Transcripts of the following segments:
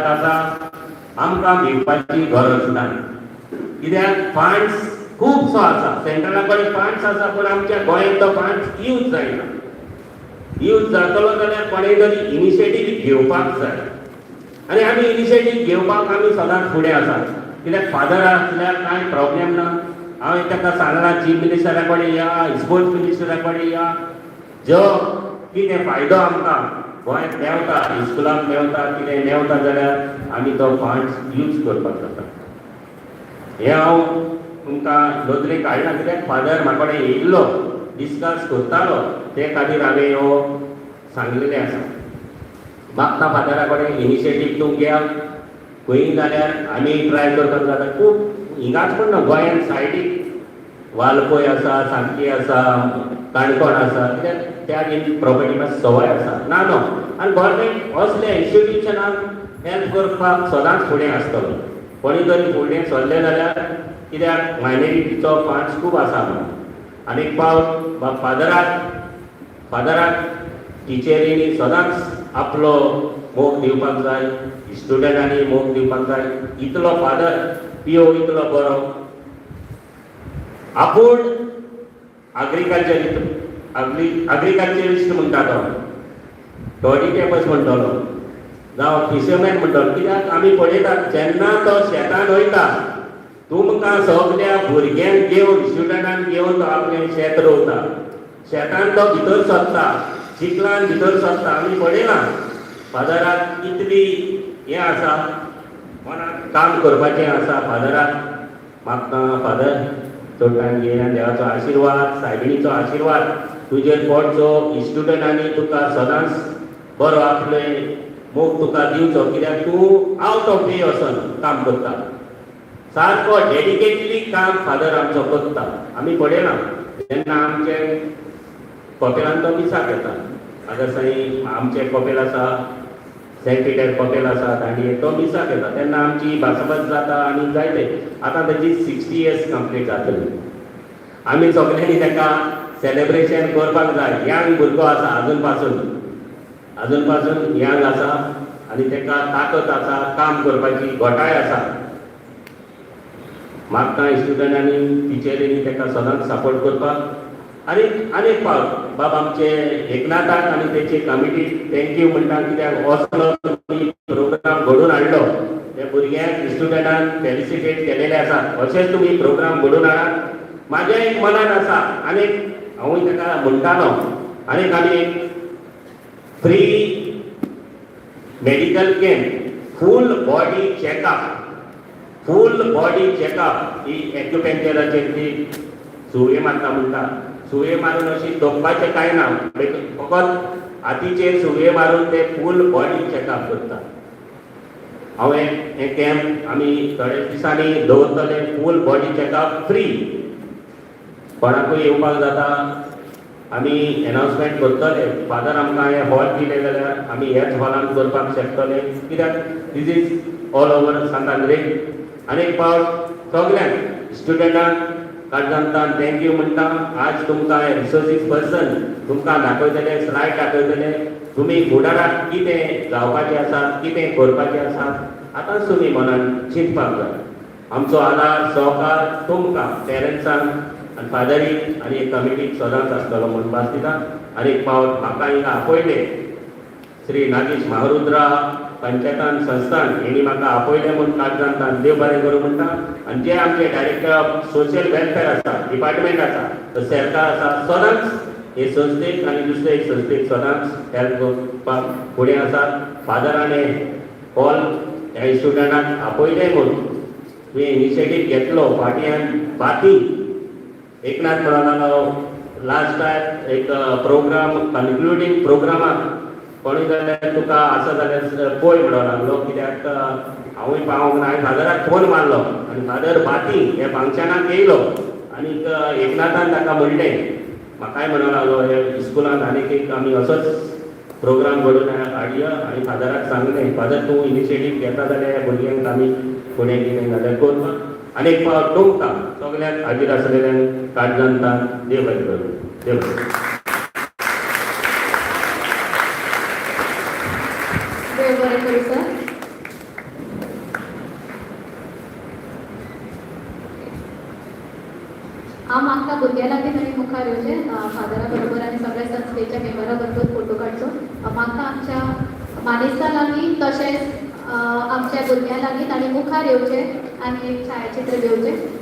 आसा आमकां भिवपाची गरज ना, कित्याक फंड्स खूबसो आसा, सेंट्रला कडेन फंड्स आसा, पूण आमच्या गोंयांत तो फंड्स यूज जायना. यूज जातलो जाल्यार कोणें तरी इनिशिएटीव घेवपाक जाय, आनी आमी इनिशिएटीव घेवपाक आमी सदांच फुडें आसात. कित्याक फादर आसल्यार कांय प्रॉब्लेम ना. हांवें ताका सांगलां चीफ मिनिस्टरा कडेन या, स्पोर्ट्स मिनिस्टरा कडेन या, जो कितें फायदो आमकां गोंयांत मेवता, स्कुलाक मेवता, कितें मेवता जाल्यार आमी तो फंड्स यूज करपाक जाता. हें हांव तुमकां नदरेक हाडना, कित्याक फादर म्हाका कडेन येयल्लो, डिस्कस करतालो, ते खातीर हांवें ह्यो सांगलेलें आसा. मागता फादरा कडेन इनिशिएटीव तूं घे, खंयी जाल्यार आमी ट्राय करपाक जाता. खूब हिंगाच पूण ना, गोंयांत सायडीक वालपय आसा, सांकी आसा, काणकोण आसा, कित्याक त्या प्रॉपर्टी मात सवय आसा ना न्हू. आनी गोवोरमेंट असल्या इन्स्टिट्युशनाक हेल्प करपाक सदांच फुडें आसतलो. कोणी तरी फुडें सरलें जाल्यार, कित्याक मायनॉरिटीचो फंड्स खूब आसा म्हणून. आनी एक फावट फादराक टिचरींनी सदांच आपलो मोग दिवपाक जाय, स्टुडंटांनी मोग दिवपाक जाय. इतलो फादर पिओ इतलो बरो, आपूण अग्रिकल्चरिस्ट म्हणटा तो डॉडिटेबस म्हणटलो जावं फिशरमॅन म्हणटलो. कित्याक आमी पळयतात जेन्ना तो शेतान वयता, तुमकां सगळ्या भुरग्यांक घेवन, स्टुडंटांक घेवन तो आपलें शेत रोवता. शेतान तो भितर सरता, चिखलान भितर सरता. आमी पळयलां फादराक कितली हें आसा, मनाक काम करपाचें आसा. फादराक मागता फादर चड घे, देवाचो आशिर्वाद, सायबिणीचो आशिर्वाद तुजेर पडचो. स्टुडंटांनी तुका सदांच बरो आपलें मोग तुका दिवचो, कित्याक तूं आवट ऑफ वे वचून काम करता. सारको डेडिकेटली काम फादर आमचो करता. आमी पळयलां जेन्ना आमचे कपेलान तो मिसाक येता, आगर साई आमचे कपेल आसा, सेंट पिटर कपेल आसा दांडयेक, तो मिसाक येता तेन्ना आमची भासाभास जाता. आनी जायते आतां ताची 60 years कंप्लीट जातली. आमी सगळ्यांनी ताका सेलेब्रेशन करपाक जाय. यंग भुरगो आसा अजून पासून यंग आसा, आनी ताका ताकद आसा, काम करपाची घोटाय आसा. मागता स्टुडंटांनी टिचरींनी ताका सदांच सपोर्ट करपाक. आनी एक फावट बाब आमचे एकनाथाक आनी तेची कमिटी थँक्यू म्हणटा, कित्याक असलो तुमी प्रोग्राम घडोवन हाडलो. ते भुरग्यांक स्टुडंटांक फेलिसिटेट केलेले आसात. अशेंच तुमी प्रोग्राम घडोवन हाडात. म्हाज्या एक मनान आसा, आनीक हांवूय ताका म्हणटालो, आनीक आमी एक free medical camp, full body checkup ही एक्युपेंचराचेर ती सुये मारता म्हणटा. सुये मारून अशी दोखपाचें कांय ना, फकत हातीचेर सुये मारून ते फूल बॉडी चॅकअप करता. हांवें हें कॅम्प आमी थोड्या दिसांनी दवरतले. फूल बॉडी चॅकअप फ्री, कोणाकूय येवपाक जाता. आमी एनाउन्समेंट करतले. फादर आमकां हे हॉल दिले जाल्यार आमी ह्याच हॉलान करपाक शकतले, कित्याक दीस इज ऑल ओवर सांतांद्रे. आनी एक फावट सगळ्यांक स्टुडंटांक काळजांतल्यान थँक्यू म्हणटा. आज तुमकां रिसोर्सीस पर्सन तुमकां दाखयतले, स्लायड दाखयतले. तुमी फुडाराक कितें जावपाचें आसा, कितें करपाचें आसा, आतांच तुमी मनान चिंतपाक जाय. आमचो आदार सहकार तुमकां पेरंट्सांक आनी फादरीक आनी कमिटीक सदांच आसतलो म्हूण भास दिता. आनी एक फावट म्हाका हिंगा आपयले श्री नागेश महारुद्रा पंचायतान संस्थान, हेणी म्हाका आपयले म्हूण कागदांतल्यान देव बरें करूं म्हणटा. आनी जे आमचे डायरेक्टर ऑफ सोशियल वेलफेअर आसा, डिपार्टमेंट आसा, तो सरकार आसा, सदांच हे संस्थेक आनी दुसरे एक संस्थेक सदांच हेल्प करपाक फुडें आसात. फादराने हॉल ह्या स्टुडंटांक आपयले म्हूण तुवें इनिशिएटीव घेतलो. फाटल्यान बाती एकनाथ म्हणून लास्ट टायम एक प्रोग्राम कन्क्लुडींग प्रोग्रामाक कोणी जाल्यार तुका आसा जाल्यार पळय म्हणून लागलो. कित्याक हांवूय पावूंक ना. हांवें फादराक फोन मारलो आनी फादर बाती हे फंक्शनाक येयलो. आनीक एकनाथान ताका म्हणलें, म्हाकाय म्हणूंक लागलो हे स्कुलांत आनीक एक आमी असोच प्रोग्राम घडोवन हाडया. आनी फादराक सांगलें, फादर तूं इनिशिएटीव घेता जाल्यार ह्या भुरग्यांक आमी फुडें कितें जाल्यार करपाक. आनी एक फावट तुमकां सगळ्यांक हाजीर आसलेल्यांक काळजांतल्यान देव बरें करूं. देव बरें करूं सर. हांव मागता भुरग्यां लागीं ताणी मुखार येवचें फादरा बरोबर आनी सगळ्या संस्थेच्या मेंबरा बरोबर फोटो काडचो मागता आमच्या मानेस्ता लागीं तशेंच आमच्या भुरग्यां लागीं ताणी मुखार येवचें आनी एक छायाचित्र घेवचें.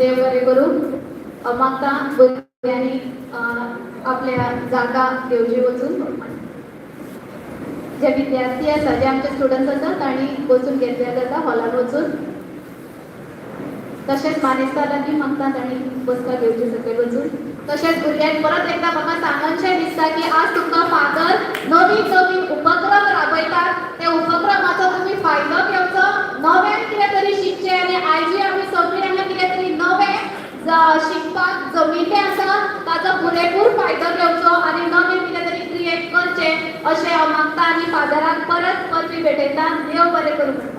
देव बरें करूं. मागता भुरग्यांनी आपल्या जागा घेवची वचून जे विद्यार्थी आसा जे आमचे स्टुडंट्स आसा तांणी बसून घेतल्या जाता हॉलान वचून. तशेंच मानेस्ता लागीं मागता तांणी बसका घेवची सकयल वचून. तशेंच भुरग्यांक परत एकदा म्हाका सांगनशें दिसता की आज तुमकां फादर नवीन नवीन उपक्रम राबयतात. ते उपक्रमाचो तुमी फायदो घेवचो, नवें कितें तरी शिकचें आनी आयजी आमी सगळीं हांगा कितें तरी नवें शिकपाक जमिल्लें आसा ताचो पुरेपूर फायदो घेवचो आनी नवें कितें तरी क्रिएट करचें अशें हांव मागता आनी फादराक परत परती भेटयता. देव बरें करूं म्हणटा.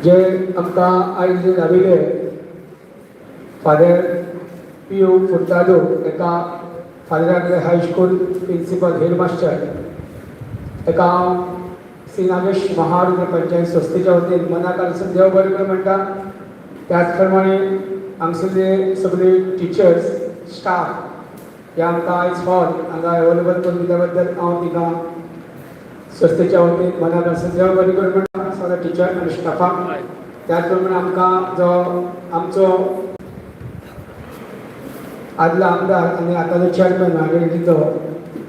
जे आमकां आयज लाविल्ले फादर पी.ओ. फुर्तादो एका Fr Agnel high school principal headmaster एका हांव श्री नागेश महाविद्यालय पंचायत संस्थेच्या वतीन मनाकान देव बरें करूं म्हणटा. त्याच प्रमाणे हांगसरले सगळे टिचर्स स्टाफ हे आमकां आयज हॉल हांगा अवेलेबल करून दिल्या बद्दल हांव तिका संस्थेच्या वतीन मनाकान देव बरें करूं म्हणटा सगळ्या टिचर आनी स्टाफाक. त्याच प्रमाणे आमकां जो आमचो आदलो आमदार आनी आतांचो चेअरमॅन महाविद्यालयाचो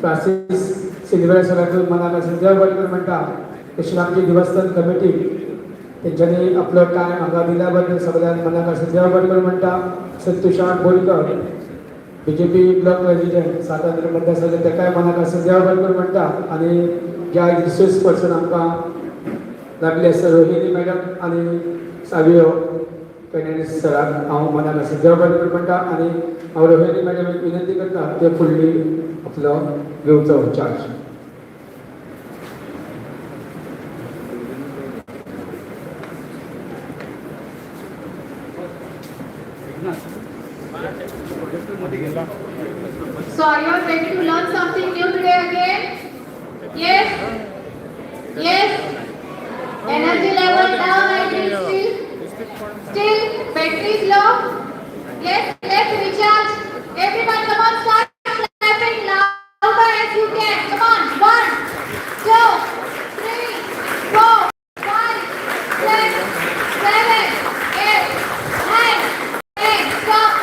फ्रांसीस सिल्वेरा सराक मनाकान देव बरें करूं म्हणटा. तशेंच आमची देवस्थान कमिटी तेंच्यांनी आपलो टायम हांगा दिल्या बद्दल सगळ्यांक मनाकान देव बरें करूं म्हणटा. संतोषाक बोरकर BJP ब्लॉक प्रेसिडेंट स्वातंत्र्य मतदारसंघ ताकाय मनाकान देव बरें करूं म्हणटा. आनी ज्या रिसोर्स पर्सन आमकां लागले आसा रोहिणी मॅडम आनी सावियो फेर्नांडीस सराक हांव मनाकान देव बरें करूं म्हणटा. आनी हांव रोहिणी मॅडमाक विनंती करता ते फुडली आपलो घेवचो charge. So are you all ready to learn something new today again? Yes? Yes? Energy level down, I think still battery is low? Yes, let's recharge. Everyone come on, start clapping louder as you can. Come on, 1, 2, 3, 4, 5, 6, 7, 8, 9, 10, stop.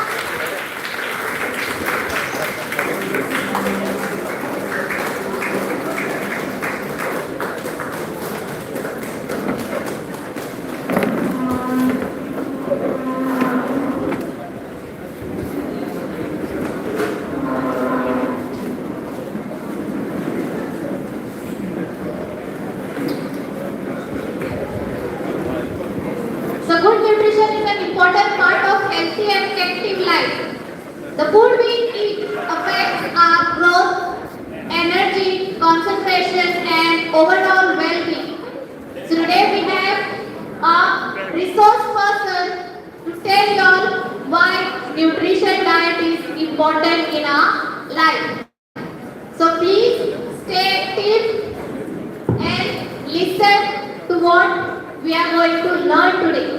So good nutrition is an important part of healthy and active life. The food we eat affects our growth, energy, concentration and overall well-being. So today we have a resource person to tell you all why nutrition diet is important in our life. So please stay active and listen to what we are going to learn today.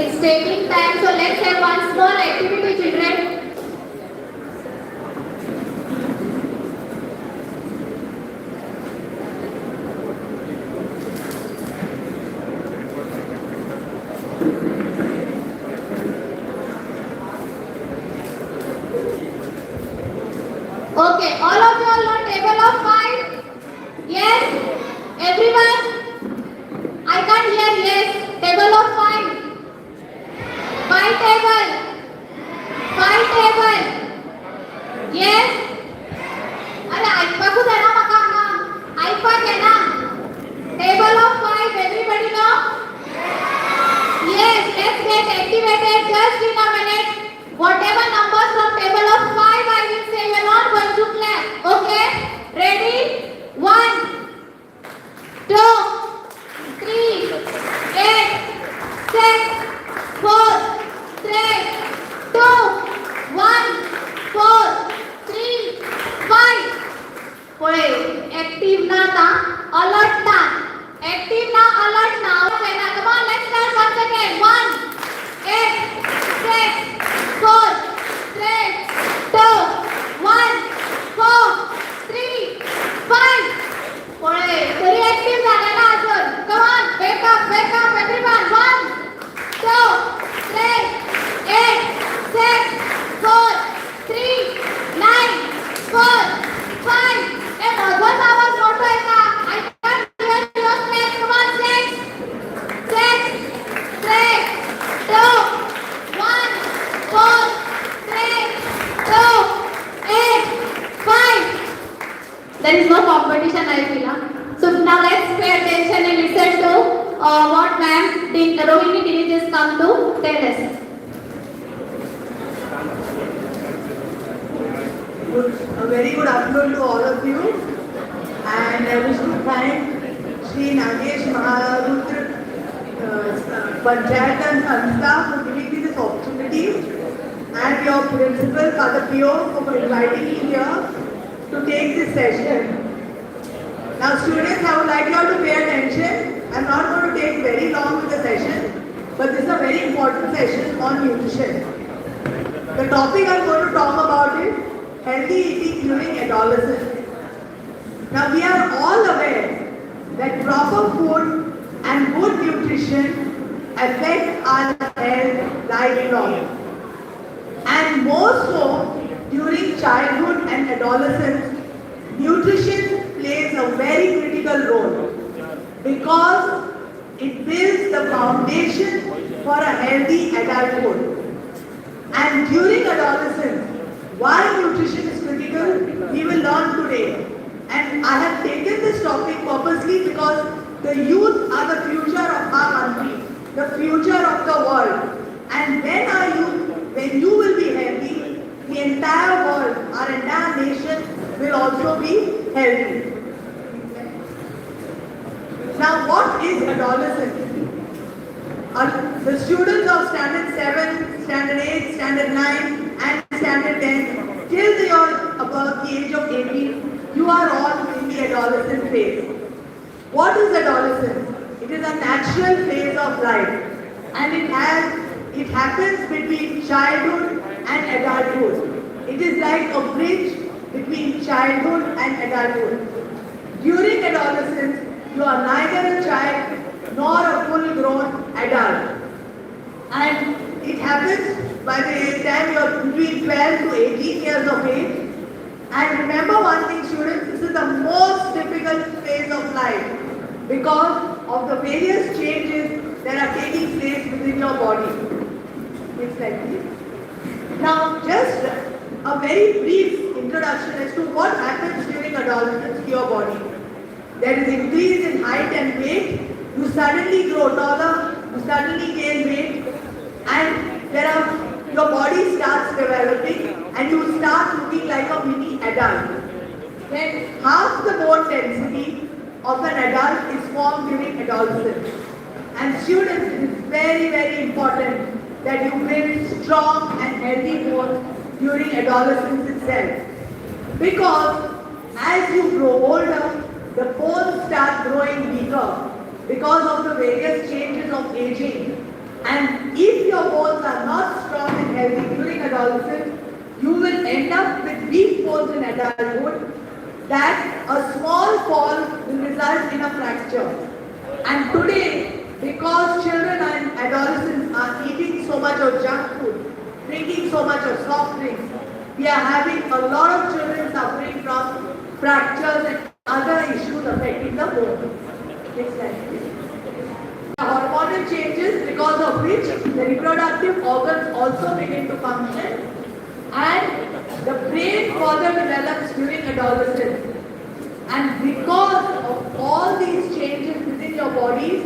It's taking time, so let's have one small activity, children. Okay, all of you all know table of 5? Yes? Everyone? I can't hear yes. Table of 5. 5 table. 5 table. Yes? अरे ऐकू दे ना मका ना. ऐकू दे ना. Table of 5. Everybody know? Yes, let's get activated just in a minute. Whatever numbers from table of 5 I will say, you are not going to clap. Okay? Ready? 1, 2, 3, 8, 6, 4, 3, 2, 1, 4, 3, 5. पुढे active ना आता, alert ना. Active ना, alert ना. Okay ना, come on, let's start once again. 1, 8, 6, 4, 3, 2, 1, 4, 3, 5. पुढे तरी active झाला ना अजून. Come on, wake up everyone. 1, 2, 3, 8, 6, 4, 3, 9, 4, 5. ए भगवान आवाज मोठा आहे का? I can't hear your clap. Come on, 6, 3, 2, 1, 4, 3, 2, 8, 5. There is no competition, I feel. So now let's pay attention and listen to what ma'am Rohini Dinij has come to tell us. A very good afternoon to all of you, and I wish to thank Shri Nagesh Maharudra Panchayat and Sanstha for giving me this opportunity, and your principal Father Pio for inviting me here to take this session. Now students, I would like you all to pay attention. I am not going to take very long with the session, but this is a very important session on nutrition. The topic I am going to talk about is healthy eating during adolescence. Now we are all aware that proper food and good nutrition affect our health lifelong. And more so during childhood and adolescence, nutrition plays a very critical role because it builds the foundation for a healthy adulthood. And during adolescence, why nutrition is critical, we will learn today. And I have taken this topic purposely because the youth are the future of our country, the future of the world. And when you will be healthy, the entire world, our entire nation will also be healthy. Now what is adolescence? The students of standard 7, standard 8, standard 9 and standard 10 till they are above the age of 18, you are all in the adolescent phase. What is adolescence? It is a natural phase of life, and it happens between childhood and adulthood. It is like a bridge between childhood and adulthood. During adolescence, you are neither a child nor a full-grown adult. And it happens by the time you are between 12 to 18 years of age. And remember one thing, students, this is the most difficult phase of life because of the various changes that are taking place within your body. Next slide, please. Now, just a very brief introduction as to what happens during adolescence to your body. There is increase in height and weight. You suddenly grow taller, you suddenly gain weight, and your body starts developing and you start looking like a mini adult. Then half the bone density of an adult is formed during adolescence. And students, it is very, very important that you build strong and healthy bones during adolescence itself. Because as you grow older, the bones start growing weaker because of the various changes of aging. And if your bones are not strong and healthy during adolescence, you will end up with weak bones in adulthood, that a small fall will result in a fracture. And today, because children and adolescents are eating so much of junk food, drinking so much of soft drinks, we are having a lot of children suffering from fractures and other issues affecting the bone. Next slide, please. Hormonal changes, because of which the reproductive organs also begin to function, and the brain further develops during adolescence. And because of all these changes within your bodies,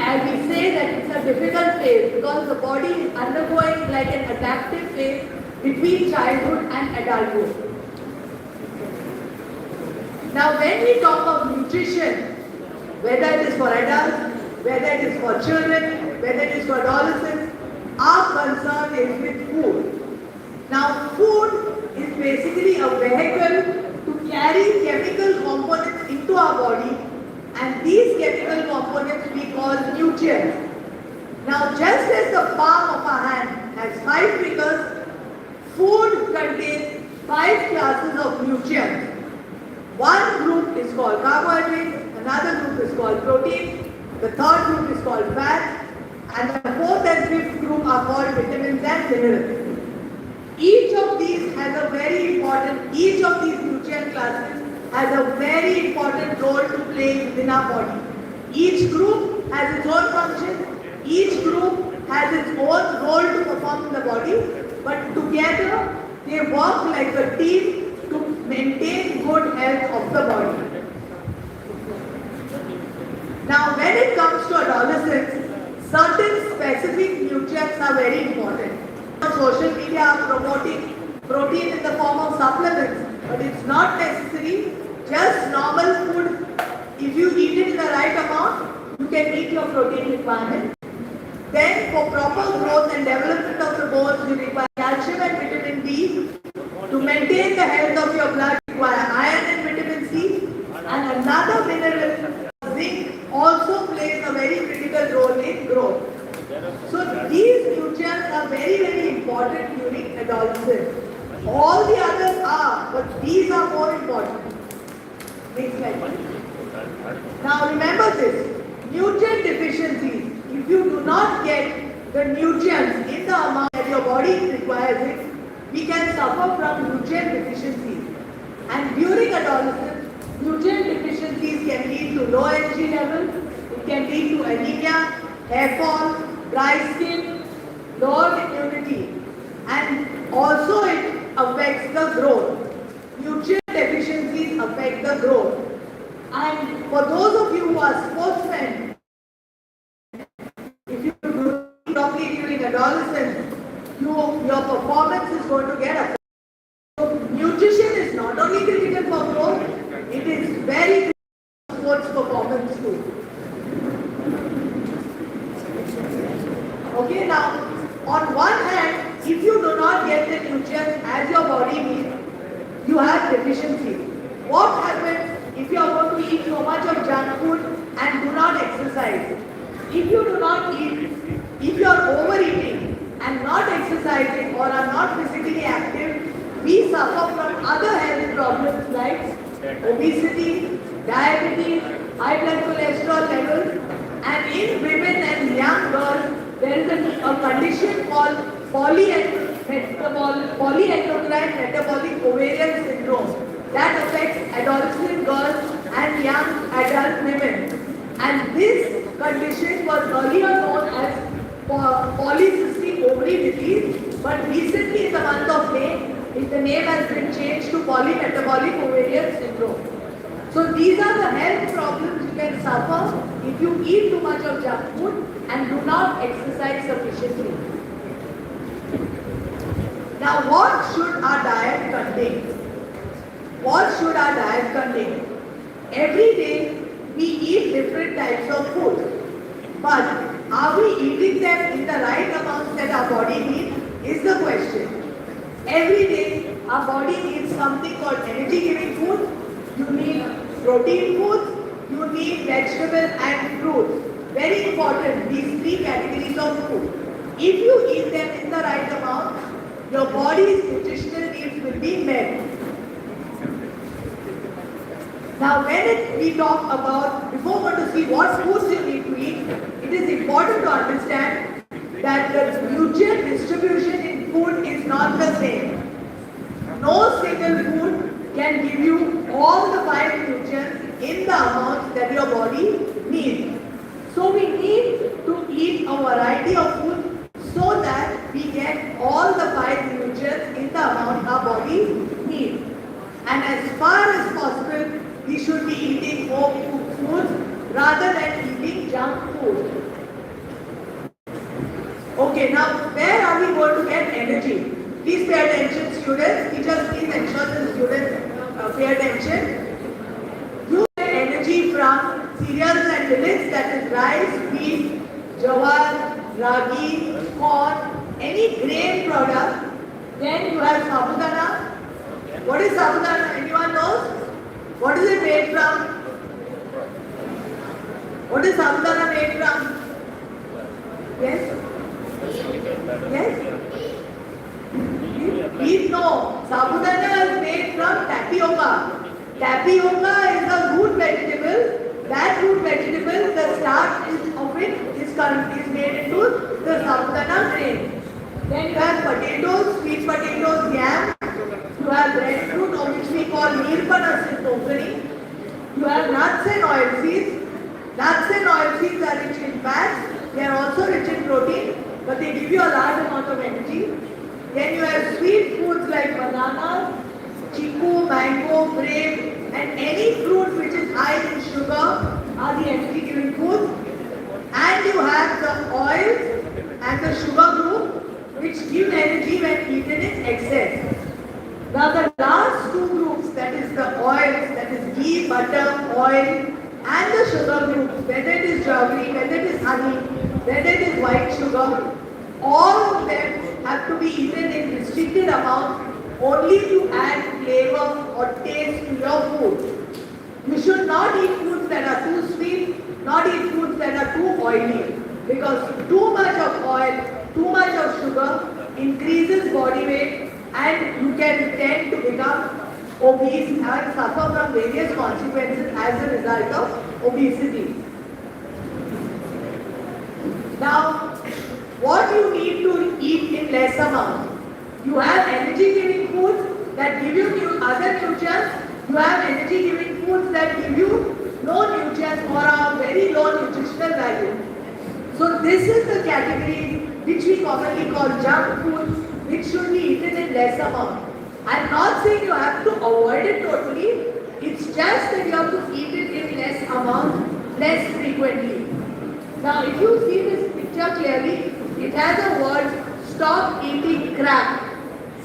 as we say that it's a difficult phase, because the body is undergoing like an adaptive phase between childhood and adulthood. Now when we talk of nutrition, whether it is for adults, whether it is for children, whether it is for adolescents, our concern is with food. Now food is basically a vehicle to carry chemical components into our body, and these chemical components we call nutrients. Now just as the palm of our hand has 5 fingers, food contains 5 classes of nutrients. One group is called carbohydrates, another group is called protein, the third group is called fat, and the fourth and fifth group are called vitamins and minerals. Each of these nutrient classes has a very important role to play within our body. Each group has its own function, each group has its own role to perform in the body, but together they work like a team to maintain good health of the body. Now when it comes to adolescence, certain specific nutrients are very important. Social media are promoting protein in the form of supplements, but it's not necessary. Just normal food, if you eat it in the right amount, you can meet your protein requirement. Then for proper growth and development of the bones, you require calcium and vitamin D. To maintain the health of your blood, you require iron and vitamin C. And another mineral, zinc, also plays a very critical role in growth. So these nutrients are very, very important during adolescence. All the others are, but these are more important. Next slide. Now remember this, nutrient deficiencies. If you do not get the nutrients in the amount that your body requires it, we can suffer from nutrient deficiencies. And during adolescence, nutrient deficiencies can lead to low energy levels, it can lead to anemia, hair fall, dry skin, lower immunity, and also it affects the growth. Nutrient deficiencies affect the growth. And for those of you who are sportsmen, if you do properly during adolescence, your performance is going to get affected. So nutrition is not only critical for growth, it is very critical for sports performance too. Okay, now on one hand, if you do not get the nutrients as your body needs, you have deficiencies. What happens if you are going to eat so much of junk food and do not exercise? If you do not eat, if you are overeating and not exercising or are not physically active, we suffer from other health problems like obesity, diabetes, high blood cholesterol levels, and in women and young girls, there is a condition called polyendocrine metabolic ovarian syndrome that affects adolescent girls and young adult women. And this condition was earlier known as polycystic ovary disease, but recently in the month of May, the name has been changed to polymetabolic ovarian syndrome. So these are the health problems you can suffer if you eat too much of junk food and do not exercise sufficiently. Now what should our diet contain? What should our diet contain? Every day we eat different types of food, but are we eating them in the right amounts that our body needs is the question. Every day our body needs something called energy giving food, you need protein foods, you need vegetable and fruits. Very important, these three categories of food. if you eat them in the right amount, your body's nutritional needs will be met. Now we talk about, before we want to see what foods you need to eat, it is important to understand that the nutrient distribution in food is not the same. No single food can give you all the 5 nutrients in the amounts that your body needs. So we need to eat a variety of food so that we get all the 5 nutrients in the amount our body needs. And as far as possible, we should be eating home foods rather than eating junk food. Okay, now where are we going to get energy? Please pay attention, students. Teachers, please ensure the students pay attention. You get energy from cereals and millets, that is rice, wheat, jawar, ragi, corn, any grain product. Then you have sabudana. What is sabudana? Anyone knows? What is it made from? What is sabudana made from? Yes? Yes? Please know, sabudana is made from tapioca. Tapioca is a root vegetable. That root vegetable, the starch of it is made into the sabudana grain. Then you have potatoes, sweet potatoes, yam. You have breadfruit, or which we call nirpanas in Konkani. You have nuts and oilseeds. Nuts and oilseeds are rich in fats. They are also rich in protein, but they give you a large amount of energy. Then you have sweet foods like bananas, chiku, mango, grape, and any fruit which is high in sugar are the energy-giving foods. And you have the oils and the sugar group which give energy when eaten in excess. Now the last 2 groups, that is the oils, that is ghee, butter, oil, and the sugar groups, whether it is jaggery, whether it is honey, whether it is white sugar, all of them have to be eaten in restricted amounts only to add flavor or taste to your food. You should not eat foods that are too sweet, not eat foods that are too oily, because too much of oil, too much of sugar increases body weight and you can tend to become obese and suffer from various consequences as a result of obesity. Now, what you need to eat in less amount? You have energy-giving foods that give you other nutrients. You have energy-giving foods that give you no nutrients or a very low nutritional value. So this is the category which we commonly call junk foods, which should be eaten in less amount. I am not saying you have to avoid it totally. It's just that you have to eat it in less amount, less frequently. Now, if you see this picture clearly, it has a word, stop eating crap.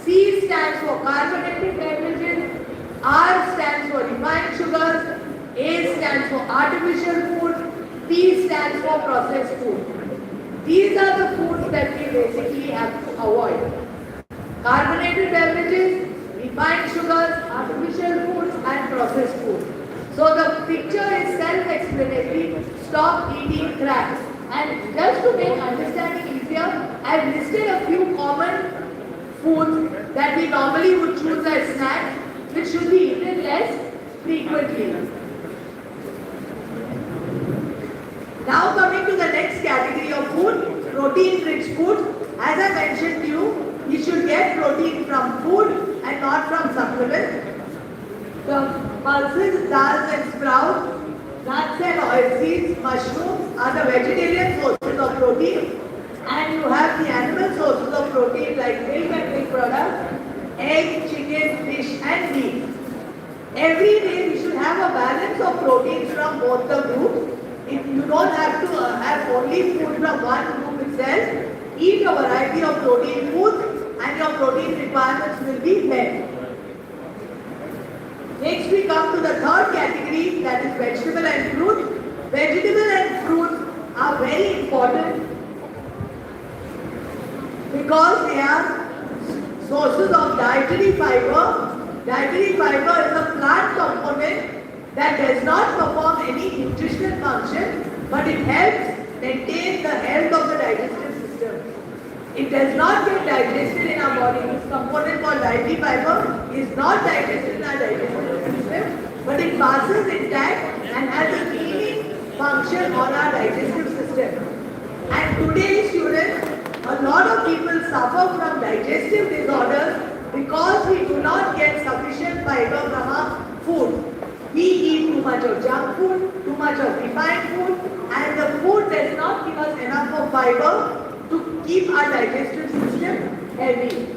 C stands for carbonated beverages, R stands for refined sugars, A stands for artificial food, P stands for processed food. These are the foods that we basically have to avoid. Carbonated beverages, refined sugars, artificial foods and processed food. So the picture is self-explanatory, stop eating crap. And just to make understanding easier, I have listed a few common foods that we normally would choose as snacks, which should be eaten less frequently. Now coming to the next category of food, protein-rich food. As I mentioned to you, you should get protein from food and not from supplements. The pulses, dals and sprouts, nuts and oilseeds, mushrooms are the vegetarian sources of protein, and you have the animal sources of protein like milk and milk products, egg, chicken, fish and meat. Every day we should have a balance of proteins from both the groups. If you don't have to have only food from one group itself, eat a variety of protein foods and your protein requirements will be met. Next we come to the third category, that is vegetable and fruit. Vegetable and fruits are very important because they are sources of dietary fiber. Dietary fiber is a plant component that does not perform any nutritional function, but it helps maintain the health of the digestive system. It does not get digested in our body. This component called dietary fiber is not digested in our digestive system, but it passes intact and has a cleaning function on our digestive system. And today, students, a lot of people suffer from digestive disorders because we do not get sufficient fiber from our food. We eat too much of junk food, too much of refined food, and the food does not give us enough of fiber to keep our digestive system healthy.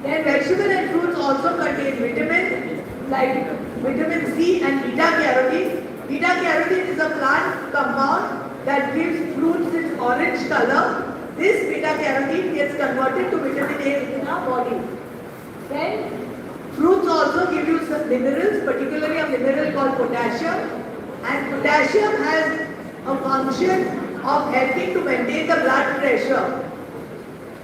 Then vegetable and fruits also contain vitamins like vitamin C and beta carotene. Beta carotene is a plant compound that gives fruits its orange color. This beta carotene gets converted to vitamin A in our body. Then fruits also give you some minerals, particularly a mineral called potassium. And potassium has a function of helping to maintain the blood pressure.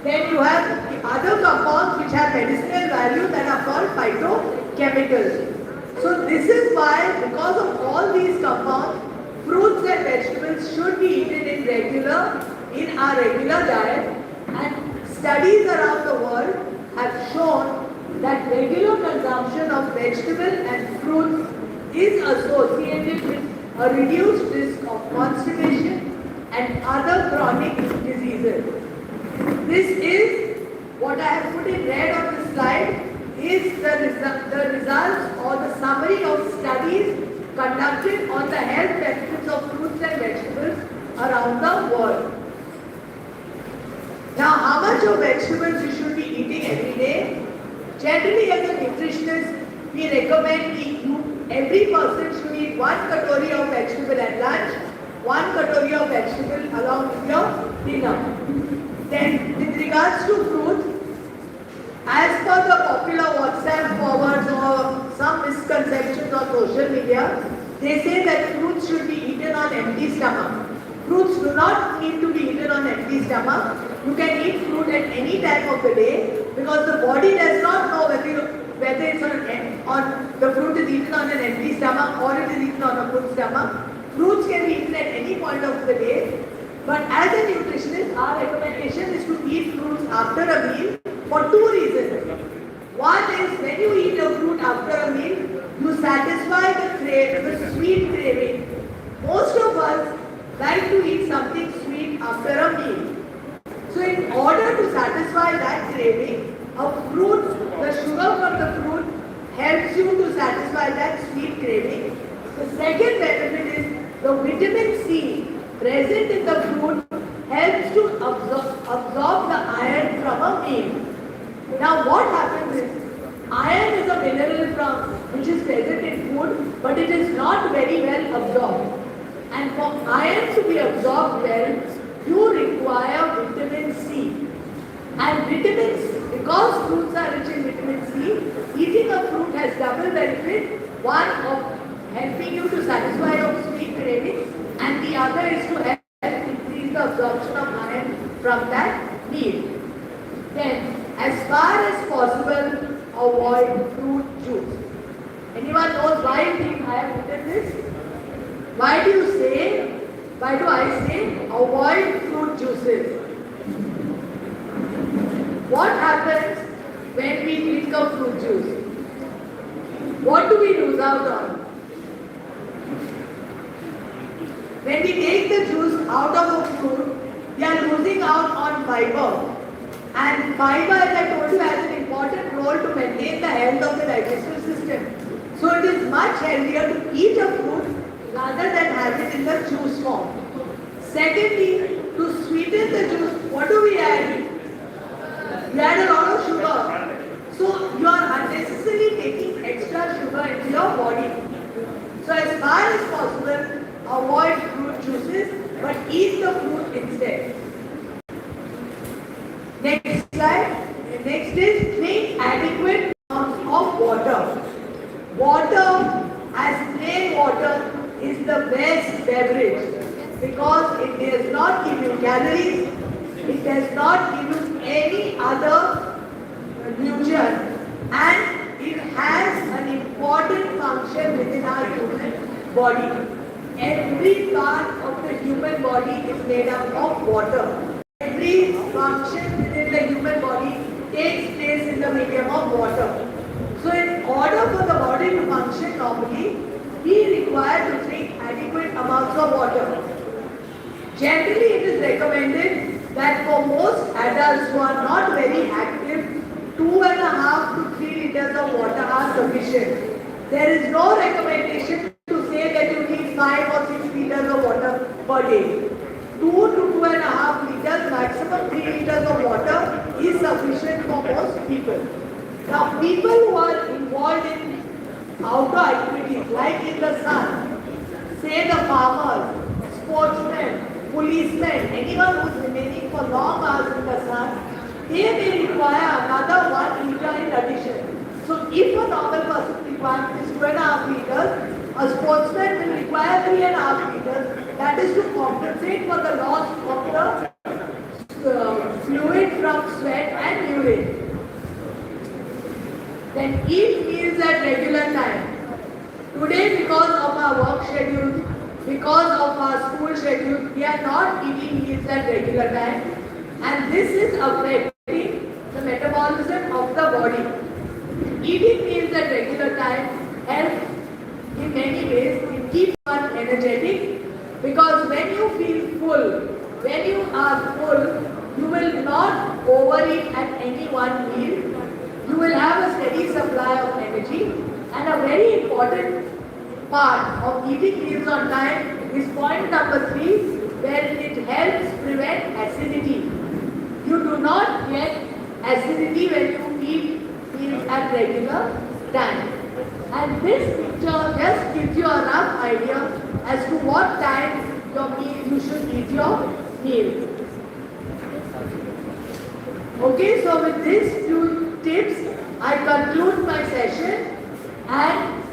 Then you have the other compounds which have medicinal value that are called phytochemicals. So this is why, because of all these compounds, fruits and vegetables should be eaten in our regular diet. And studies around the world have shown that regular consumption of vegetable and fruits is associated with a reduced risk of constipation and other chronic diseases. This is what I have put in red on the slide is the results or the summary of studies conducted on the health benefits of fruits and vegetables around the world. Now, how much of vegetables you should be eating every day? Generally, as a nutritionist, we recommend every person should eat 1 katori of vegetable at lunch, 1 katori of vegetable along with your dinner. Then, with regards to fruits, as per the popular WhatsApp forwards or some misconceptions on social media, they say that fruits should be eaten on empty stomach. Fruits do not need to be eaten on empty stomach. You can eat fruit at any time of the day because the body does not know whether it's on the fruit is eaten on an empty stomach or it is eaten on a full stomach. Fruits can be eaten at any point of the day. But as a nutritionist, our recommendation is to eat fruits after a meal for 2 reasons. One is when you eat a fruit after a meal, you satisfy the sweet craving. Most of us like to eat something sweet after a meal. So in order to satisfy that craving, a fruit, the sugar from the fruit helps you to satisfy that sweet craving. The second benefit is the vitamin C present in the fruit helps to absorb the iron from a meal. Now what happens is, iron is a mineral which is present in food, but it is not very well absorbed. And for iron to be absorbed well, you require vitamin C. And vitamins, because fruits are rich in vitamin C, eating a fruit has double benefit. One of helping you to satisfy your sweet cravings, and the other is to help increase the absorption of iron from that meal. Then, as far as possible, avoid fruit juice. Anyone knows why I have written this? Why do I say avoid fruit juices? What happens when we drink a fruit juice? What do we lose out on? When we take the juice out of a fruit, we are losing out on fiber. And fiber, as I told you, has an important role to maintain the health of the digestive system. So it is much healthier to eat a fruit rather than have it in the juice form. Secondly, to sweeten the juice, what do we add? We add a lot of sugar. So you are unnecessarily taking extra sugar into your body. So as far as possible, avoid fruit juices, but eat the fruit instead. Next slide. Next is drink adequate amounts of water. Water, as plain water, is the best beverage because it does not give you calories, it does not give you any other nutrient, and it has an important function within our human body. Every part of the human body is made up of water. Every function within in the human body takes place in the medium of water. So in order for the body to function normally, we require to drink adequate amounts of water. Generally, it is recommended that for most adults who are not very active, 2.5 to 3 liters of water are sufficient. There is no recommendation to say that you need 5 or 6 liters of water per day. 2 to 2.5 liters, maximum 3 liters of water is sufficient for most people. Now, people who are involved in outdoor activities like in the sun, say the farmers, sportsmen, policemen, anyone who is remaining for long hours in the sun, they may require another 1 liter in addition. So if a normal person requires 2.5 liters, a sportsman will require 3.5 liters. That is to compensate for the loss of the fluid from sweat and urine. Then eat meals at regular time. Today, because of our work schedule, because of our school schedule, we are not eating meals at regular time, and this is affecting the metabolism of the body. Eating meals at regular time helps in many ways. It keeps one energetic, because when you feel full, when you are full, you will not overeat at any one meal. You will have a steady supply of energy, and a very important part of eating meals on time is point number 3, where it helps prevent acidity. You do not get acidity when you eat meals at regular time. And this picture just gives you a rough idea as to what time you should eat your meal. Okay, so with these few tips, I conclude my session, and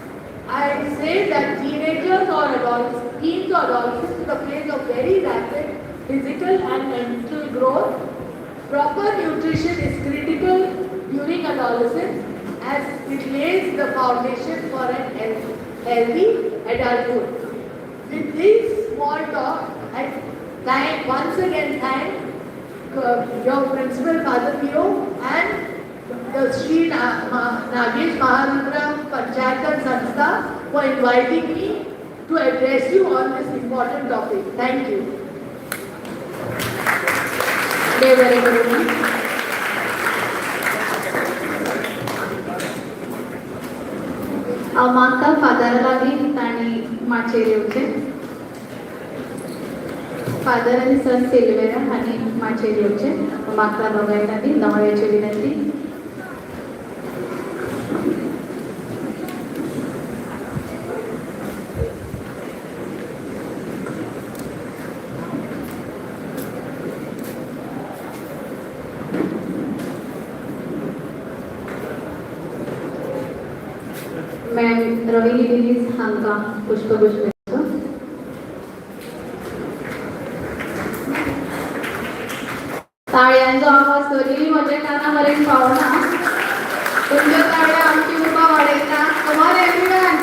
I say that teenagers or adolescents, teens or adolescents is a phase of very rapid physical and mental growth. Proper nutrition is critical during adolescence, as it lays the foundation for an healthy adulthood. With this small talk, I once again thank your principal, Father Pio, and the Sri Nagesh Maharudra Panchayatan Sanstha for inviting me to address you on this important topic. Thank you. म्हाका फादरा लागीं तांणी माचेर येवचें. Father आनी सन सिल्वेरा हांणी माचेर येवचें. म्हाका दोगांयना ती नवऱ्याची विनंती. मैं रवी दिलीस हांका पुष्पगुच्छ दिवचो. ताळयांचो आवाज तरी म्हज्या काना मेरेन पावना. तुमच्यो ताळयो आमची उर्बा वाडयता. Come on everyone.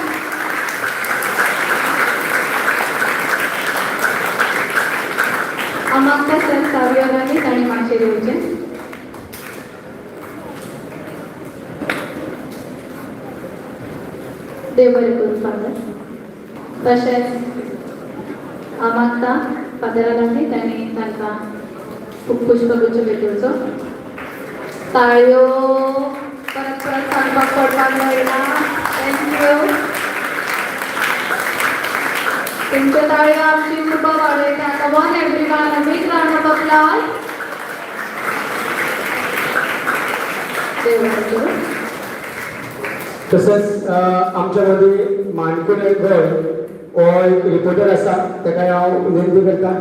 म्हाका सर सावियरांनी तांणी माचेर येवचें. देव बरें करूं फादर. तशेंच म्हाका फादरा लागीं तांणी तांकां पुष्पगुच्छ भेटोवचो. ताळयो परत परत सांगपाक पडपाक जायना. थँक्यू. तुमच्यो ताळयो आमची उर्बा वाडयता. Come on everyone. A big round of applause. देव बरें करूं. तसंच आमच्यामध्ये मानकुरे घर हो एक रिपोर्टर आसा, ताका हांव विनंती करता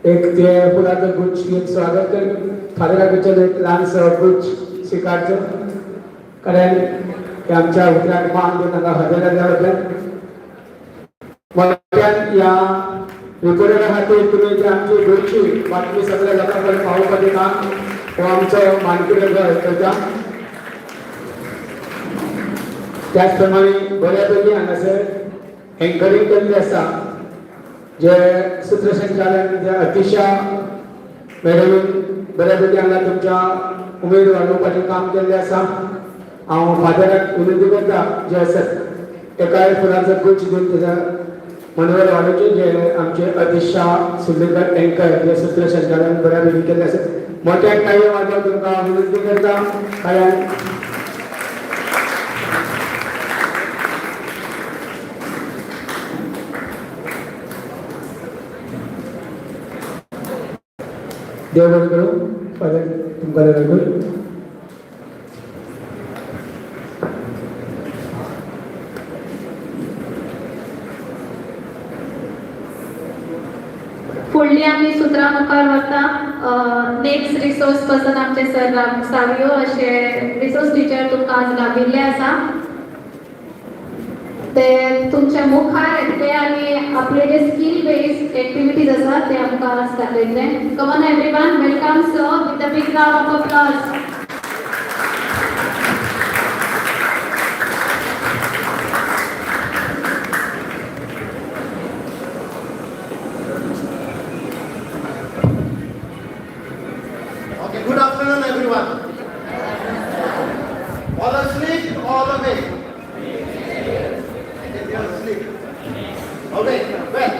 एक ते फुलाचो गुच्छ घेवन स्वागत कर. फादरा कडच्यान एक ल्हानसो गुच्छ स्विकारचो, कारण हे आमच्या उतराक मान दिवन ताका हजर रावल्याबद्दल. मोठ्यान ह्या रिपोर्टरा खातीर तुमी जी आमची गोंयची बातमी सगळ्या लोकां पर्यंत पावोवपाचें काम हो आमचो मानकुरे घर करता. त्याचप्रमाणे बऱ्यापैकी हांगासर एंकरींग केल्लें आसा जे सूत्रसंचालन जे अतिशा मॅडमीन बऱ्यापैकी हांगा तुमच्या उमेद वाडोवपाचें काम केल्लें आसा. हांव फादराक विनंती करता जे आसात एकाय फुलांचो गुच्छ दिवन तेजा मनोबल वाडोवचें जे आमचे अतिशा सुर्लेकर टँकर जे सूत्रसंचालन बऱ्यापैकी केल्ले आसात. मोठ्याक ताळयो वाजोवंक तुमकां विनंती करता. कारण देव बरें करूं. फादर तुमकां लागून फुडली आमी सुत्रा मुखार व्हरता. नेक्स्ट रिसोर्स पर्सन आमचे सर राम सावियो अशे रिसोर्स टीचर तुमकां आज लाभिल्ले आसा. ते तुमच्या मुखार येतले आनी आपले जे स्किल बेस्ड एक्टिविटीज आसा ते आमकां दाखयतले. कम on everyone, welcome sir with a big round of applause. Okay, good afternoon everyone. All asleep, all awake? Okay, they are asleep. Awake, well,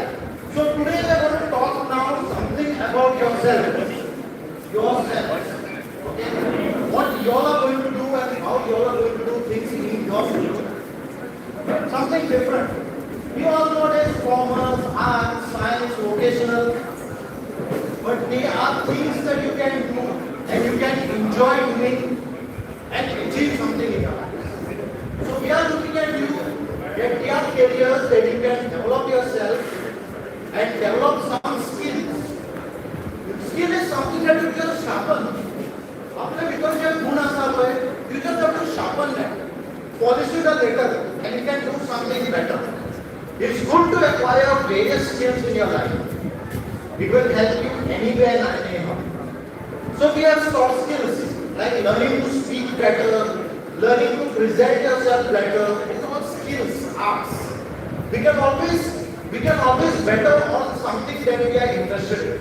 so today we are going to talk now something about yourself. Yourself. Okay, what you all are going to do and how you all are going to do things in your future. Something different. We all know there's commerce, arts, science, vocational. But they are things that you can do and you can enjoy doing and achieve something in your life. So we are looking at you, that there are careers that you can develop yourself and develop some skills. Skill is something that you just sharpen. After because you have good asar, you just have to sharpen that. Polish it a little and you can do something better. It's good to acquire various skills in your life. It will help you anywhere and anyhow. So we have soft skills like learning to speak better, learning to present yourself better. It's all skills, arts. We can always better on something that we are interested in.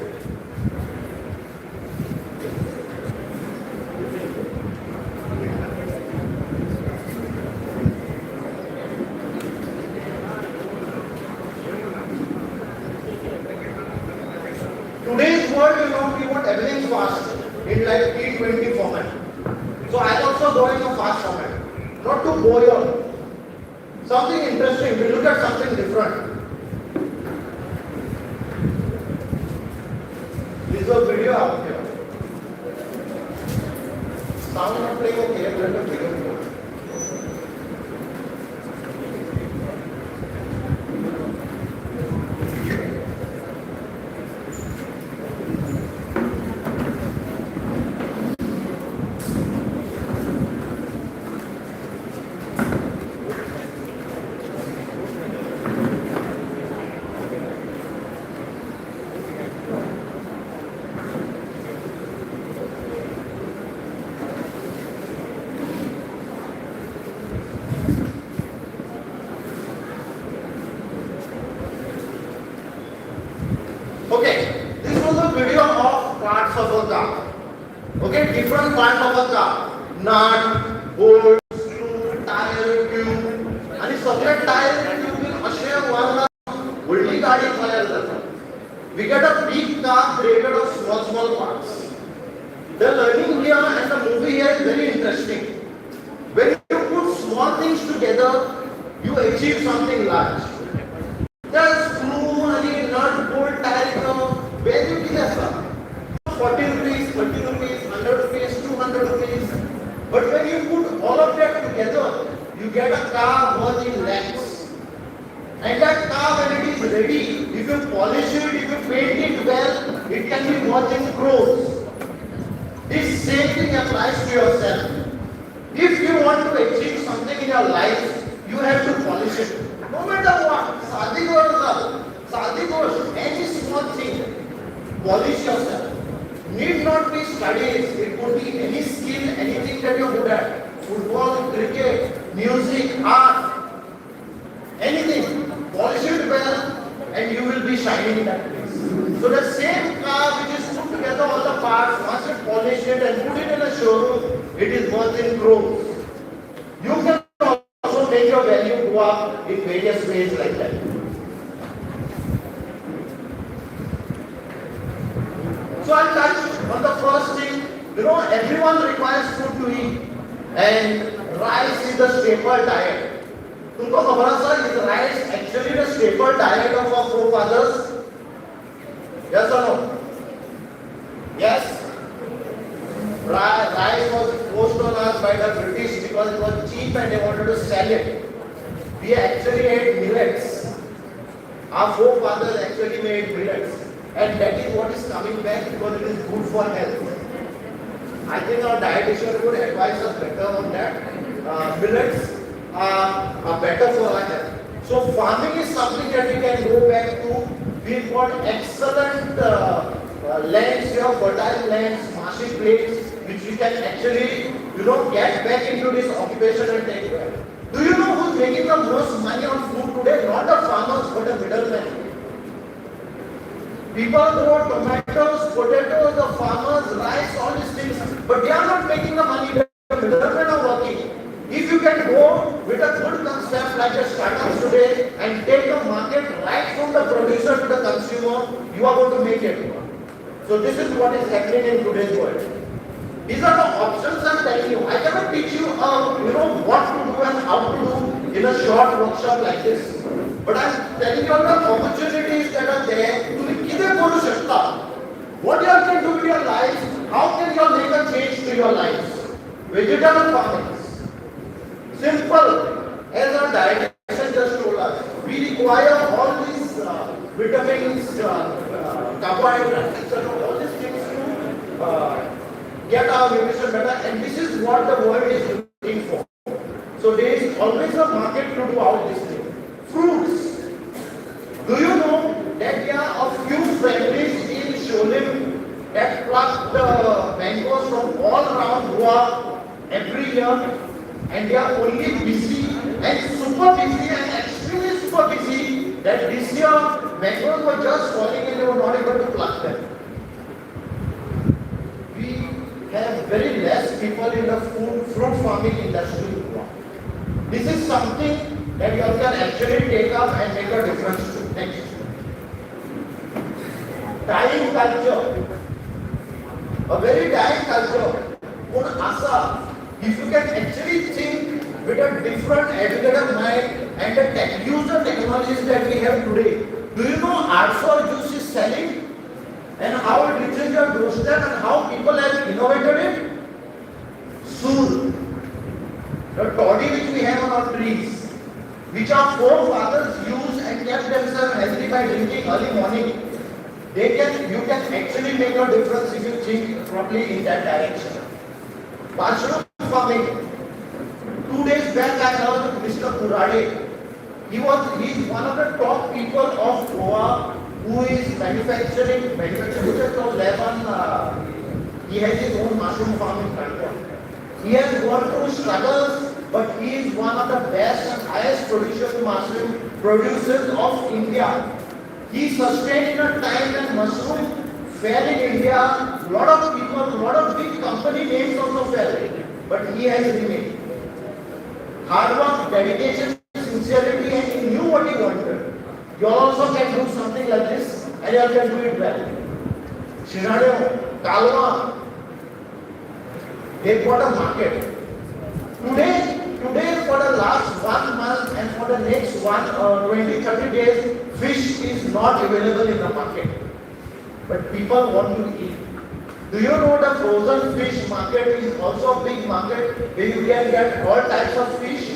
Today's world, we want everything fast in like T20 format. So I'll also go in a fast format. Not to bore you. Something interesting. We look at something different. This is a video out here. Sound not playing okay, let the video go. Okay, this was a video of parts of a car. Okay, different parts of a car. Nut, bolt, screw, tire, tube. आणि सगळे tyre tube असे वाला व्हडली गाडी तयार जाता. We get a big car created of small parts. The learning here and the movie here is very interesting. When you put small things together, you achieve something large. The screw and nut, bolt, tire, value किती असता? 40 rupees, 30 rupees, 100 rupees, 200 rupees. But when you put all of that together, you get a car worth in lakhs. And that car, when it is ready, if you polish it, if you paint it well, it can be worth in crores. This same thing applies to yourself. If you want to achieve something in your life, you have to polish it. No matter what, शादी को any small thing, polish yourself. Need not be studies. It could be any skill, anything that you're good at. Football, cricket, music, art, anything. Polish it well, and you will be shining in that place. So the same car which is put together all the the parts, once you polish it and put it in a showroom, it is worth in crores. You can also make your value go up in various ways like that. So I'll touch on the first thing. You know, everyone requires food to eat, and rice is the staple diet. तुमको खबर है sir, is rice actually the staple diet of our forefathers? Yes or no? Yes. Rice was forced on us by the British because it was cheap and they wanted to sell it. We actually ate millets. Our forefathers actually made millets, and that is what is coming back because it is good for health. I think our dietitian would advise us better on that. Millets are better for our health. So farming is something that we can go back to. We've got excellent lands, we have fertile lands, marshy plains, which we can actually, get back into this occupation and take back. Do you know who's making the most money on food today? Not the farmers, but the middlemen. People grow tomatoes, potatoes, the farmers, rice, all these things, but they are not making the money. The middlemen are working. If you can go with a good concept like the startups today and take the market right from the producer to the consumer, you are going to make it. So this is what is happening in today's world. These are the options I'm telling you. I cannot teach you, what to do and how to do in a short workshop like this. But I'm telling you the opportunities that are there. What you can do with your lives? How can you make a change to your lives? Vegetable farming. Simple. As our dietitian just told us, we require all these vitamins, carbohydrates, all these things to get our nutrition better, and this is what the world is looking for. So there is always a market to do all these things. Fruits. Do you know that there are a few families in Sholim that pluck the mangoes from all around Goa every year, and they are only busy and super busy and extremely super busy that this year mangoes were just falling and they were not able to pluck them. We have very less people in the fruit farming industry. This is something that you can actually take up and make a difference to. Next. Dying culture. A very dying culture. If you can actually think with a different educated mind and the use the technologies that we have today. Do you know Arthur juice is selling? And how it reaches your doorstep and how people have innovated it? Soon. The toddy which we have on our trees, which our forefathers used and kept themselves healthy by drinking early morning. You can actually make a difference if you think properly in that direction. Mushroom farming. 2 days back I heard Mr. Kurade. He is one of the top people of Goa who is manufacturing called Lebanon. He has his own mushroom farming platform. He has gone through struggles, but he is one of the best and highest mushroom producers of India. He sustained in a time when mushroom fell in India. A lot of people, a lot of big company names also fell, but he has remained. Hard work, dedication, sincerity, and he knew what he wanted. You also can do something like this, and you can do it well. Shinadeo, Kalwa, they got a market. Today for the last 1 month and for the next 20-30 days, fish is not available in the market. But people want to eat. Do you know the frozen fish market is also a big market where you can get all types of fish?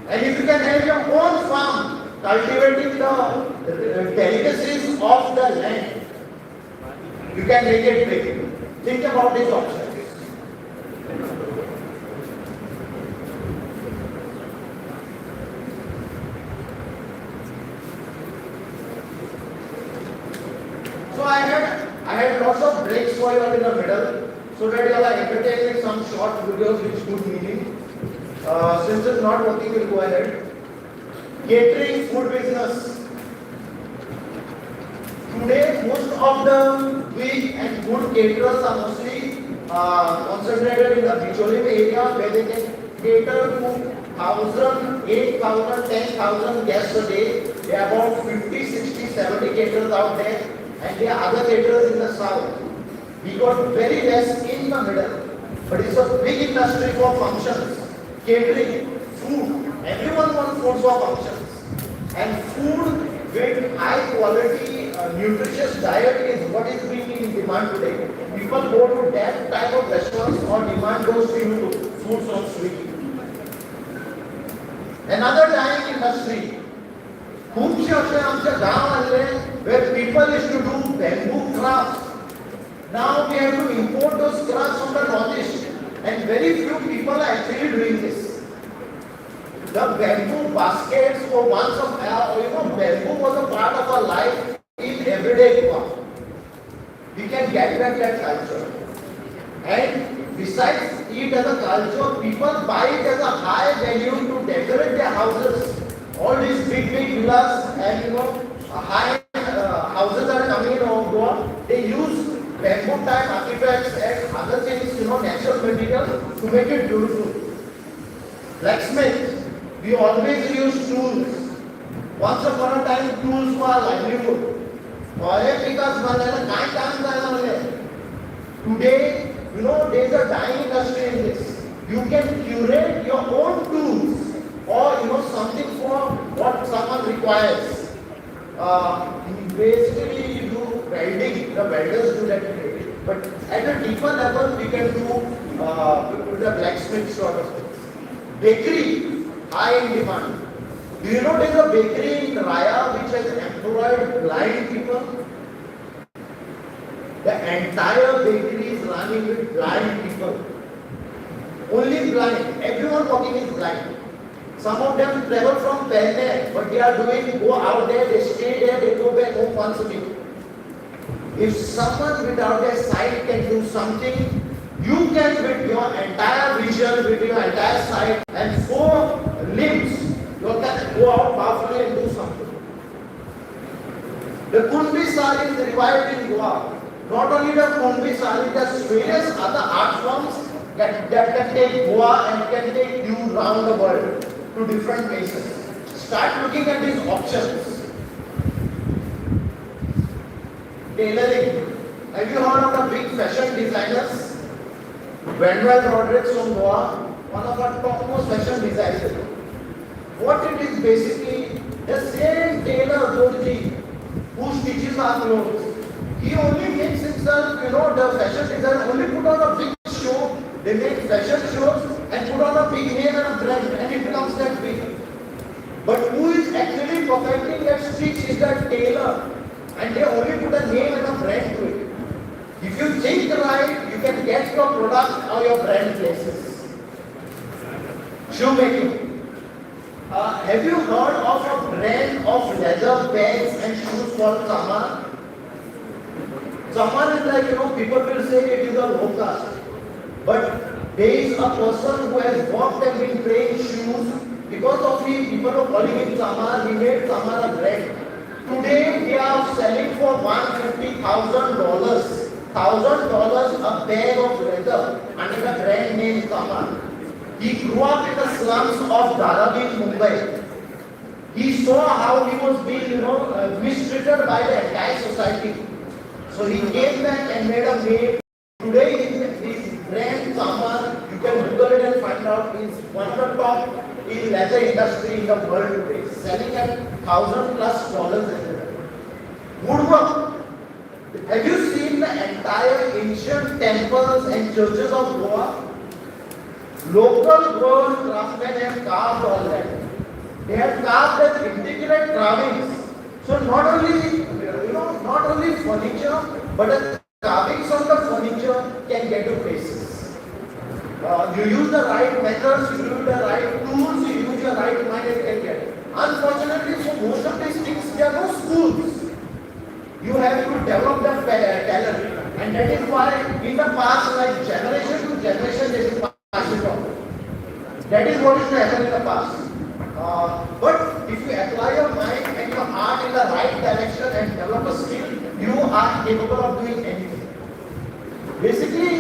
And if you can have your own farm cultivating the delicacies of the land, you can make it big. Think about this option. So I had lots of breaks for you all in the middle, so that you all are entertained with some short videos with good meaning. Since it's not working, we'll go ahead. Catering, food business. Today, most of the big and good caterers are mostly concentrated in the Bicholim area where they can cater to 1,000, 8,000, 10,000 guests a day. There are about 50, 60, 70 caterers out there, and there are other caterers in the south. We got very less in the middle, but it's a big industry for functions, catering, food. Everyone wants food for functions, and food with high quality, nutritious diet is what is being in demand today. People go to that type of restaurants or demand those foods on Swiggy. Another dying industry, खूपशे असे आमच्या गाव आले where people used to do bamboo crafts. Now we have to import those crafts from the northeast, and very few people are actually doing this. The bamboo baskets were once bamboo was a part of our life in everyday work. We can get back that culture. And besides it as a culture, people buy it as a high value to decorate their houses. All these big villas and high houses that are coming in Goa, they use bamboo type artifacts and other things, natural materials to make it beautiful. Blacksmith. We always use tools. Once upon a time, tools were livelihood. Today, there's a dying industry in this. You can curate your own tools or something for what someone requires. Basically, you do welding. The welders do that today. But at a deeper level, we can do the blacksmith sort of things. Bakery. High in demand. Do you know there is a bakery in Raya which has employed blind people? The entire bakery is running with blind people. Only blind. Everyone working is blind. Some of them travel from Pune, but they are go out there, they stay there, they go back home once a week. If someone without their sight can do something, you can with your entire vision, with your entire sight and 4 limbs, you can go out powerfully and do something. The Kunbi sari is revived in Goa. Not only the Kunbi sari, there's various other art forms that can take Goa and can take you around the world to different places. Start looking at these options. Tailoring. Have you heard of the big fashion designers? Manuel Rodriguez from Goa, one of our topmost fashion designers. What it is basically, the same tailor Dorji who stitches our clothes. He only makes himself, the fashion designer only put on a big show. They make fashion shows and put on a big name and a brand, and it becomes that big. But who is actually perfecting that stitch is that tailor, and they only put a name and a brand to it. If you think right, you can get your product or your brand places. Shoemaking. Have you heard of a brand of leather bags and shoes called Samar? Samar is like, people will say it is a low caste. But there is a person who has worked and been playing shoes. Because of him, people are calling him Samar. He made Samar a brand. Today, they are selling for $150,000. $1,000 a bag of leather under the brand name Samar. He grew up in the slums of Dharavi, Mumbai. He saw how he was being, mistreated by the entire society. So he came back and made a name. Today, his brand Samar, you can Google it and find out, is one of the top in leather industry in the world today, selling at $1,000+ Woodwork. Have you seen the entire ancient temples and churches of Goa? Local Goan craftsmen have carved all that. They have carved as intricate carvings. So not only furniture, but the carvings on the furniture can get to places. You use the right methods, you use the right tools, you use the right mind, it can get. Unfortunately, for most of these things, there are no schools. You have to develop the talent, and that is why in the past, like generation to generation, they will pass it on. That is what is happening in the past. But if you apply your mind and your heart in the right direction and develop a skill, you are capable of doing anything. Basically,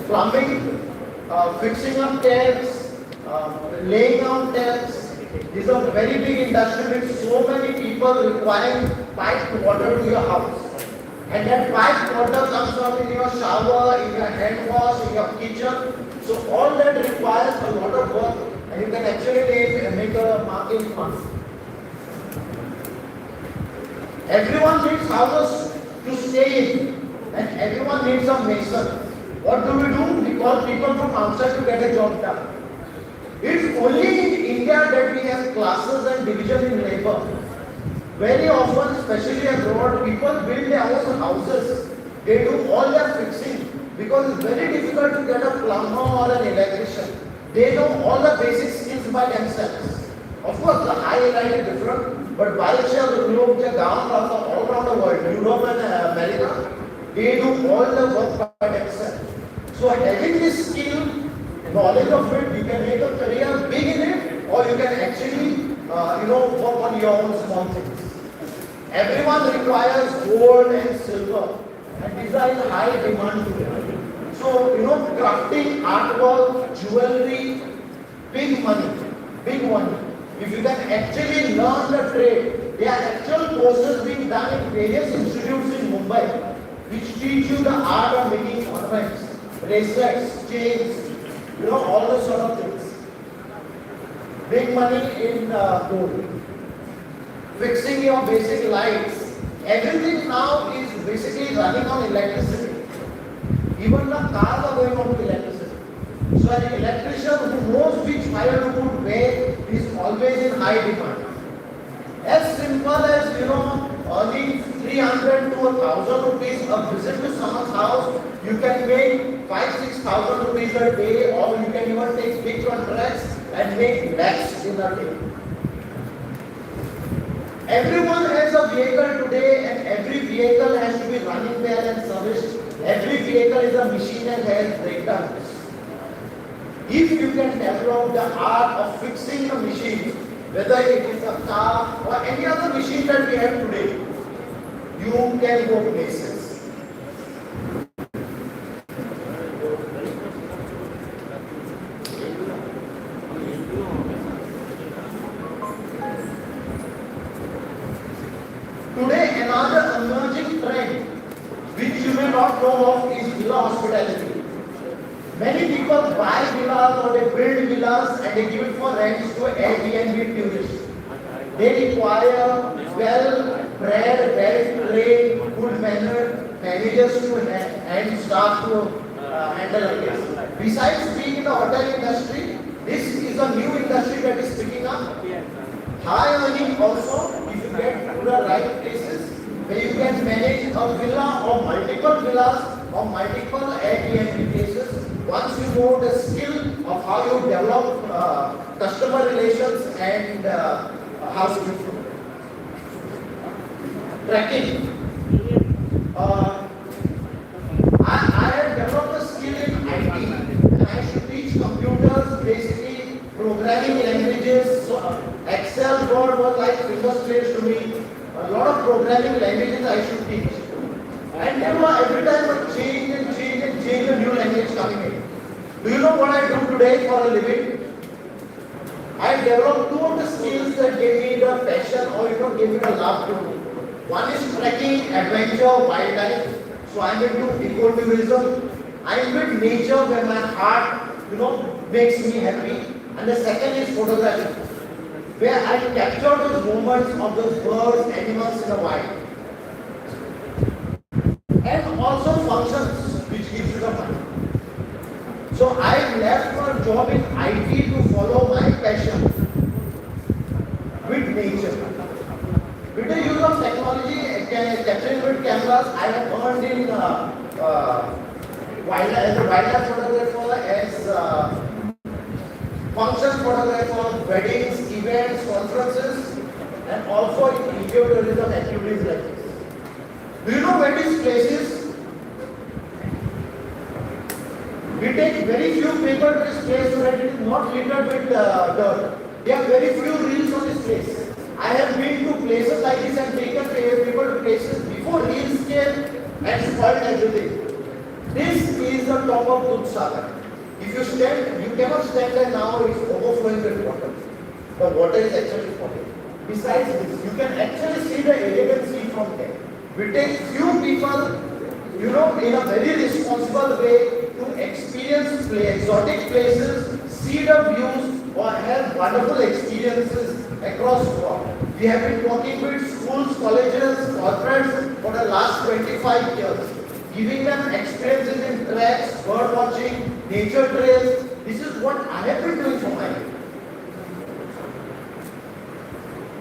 plumbing, fixing up taps, laying out taps. These are very big industry with so many people requiring piped water to your house. And that piped water comes from in your shower, in your hand wash, in your kitchen. So all that requires a lot of work, and you can actually make a mark in months. Everyone needs houses to stay in, and everyone needs a mason. What do? We call people from outside to get a job done. It's only in India that we have classes and division in labor. Very often, especially abroad, people build their own houses. They do all their fixing because it's very difficult to get a plumber or an electrician. They know all the basic skills by themselves. Of course, the high line is different, but Malaysia, the globe, all around the world, Europe and America, they do all the work by themselves. So having this skill, knowledge of it, you can make a career big in it, or you can actually, work on your own small things. Everyone requires gold and silver, and these are in high demand today. So, crafting, artwork, jewelry, big money, big money. If you can actually learn the trade, there are actual courses being done in various institutes in Mumbai, which teach you the art of making ornaments, bracelets, chains, all those sort of things. Big money in gold. Fixing your basic lights. Everything now is basically running on electricity. Even the cars are going on to electricity. So an electrician who knows which wire to put where is always in high demand. As simple as, earning 300 to 1,000 rupees a visit to someone's house, you can make 5,000-6,000 rupees a day, or you can even take big contracts and make lakhs in a day. Everyone has a vehicle today, and every vehicle has to be running well and serviced. Every vehicle is a machine and has breakdowns. If you can develop the art of fixing a machine, whether it is a car or any other machine that we have today, you can go places. Today, another emerging trend which you may not know of is villa hospitality. Many people buy villas or they build villas and they give it for rent to Airbnb tourists. They require well-bred, well-trained, good-mannered managers and staff to handle it. Besides being in the hotel industry, this is a new industry that is picking up. High earning also, if you get to the right places, where you can manage a villa or multiple villas or multiple Airbnb places. Once you know the skill of how you develop customer relations and housekeeping. Tracking. I have developed a skill in IT, and I should teach computers, basically programming languages. So Excel word was like finger slaves to me. A lot of programming languages I should teach. And every time I change a new language coming in. Do you know what I do today for a living? I developed two of the skills that gave me the passion or gave me the love to do. One is trekking, adventure, wildlife. So I'm into ecotourism. I'm with nature where my heart, makes me happy. And the second is photography, where I capture those moments of those birds, animals in the wild. And also functions, which gives you the money. So I left my job in IT to follow my passion with nature. With the use of technology, capturing with cameras, I have earned in as a wildlife photographer, as function photographer, weddings, events, conferences, and also in ecotourism activities like this. Do you know where these places? We take very few people to this place so that it is not littered with dirt. There are very few reels on this place. I have been to places like this and taken people to places before reels came and spoiled everything. This is the top of Dudhsagar. If you stand, you cannot stand there now, it's overflowing with water. The water is actually falling. Besides this, you can actually see the elegant sea from there. We take few people, in a very responsible way to experience exotic places, see the views, or have wonderful experiences across Goa. We have been working with schools, colleges, corporates for the last 25 years, giving them experiences in treks, bird watching, nature trails. This is what I have been doing for my life.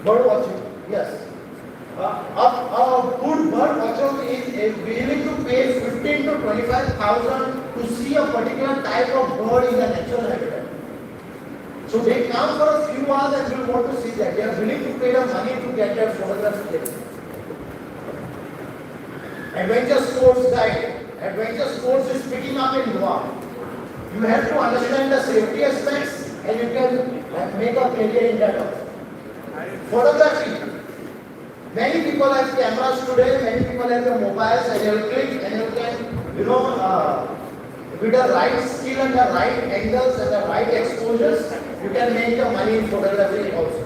Bird watching, yes. A good bird watcher is willing to pay 15 to 25,000 to see a particular type of bird in the natural habitat. So they come for a few hours and will want to see that. They are willing to pay the money to get their photographs taken. Adventure sports guide. Adventure sports is picking up in Goa. You have to understand the safety aspects and you can make a career in that. Photography. Many people have cameras today, many people have their mobiles and you click and you can, with the right skill and the right angles and the right exposures, you can make your money in photography also.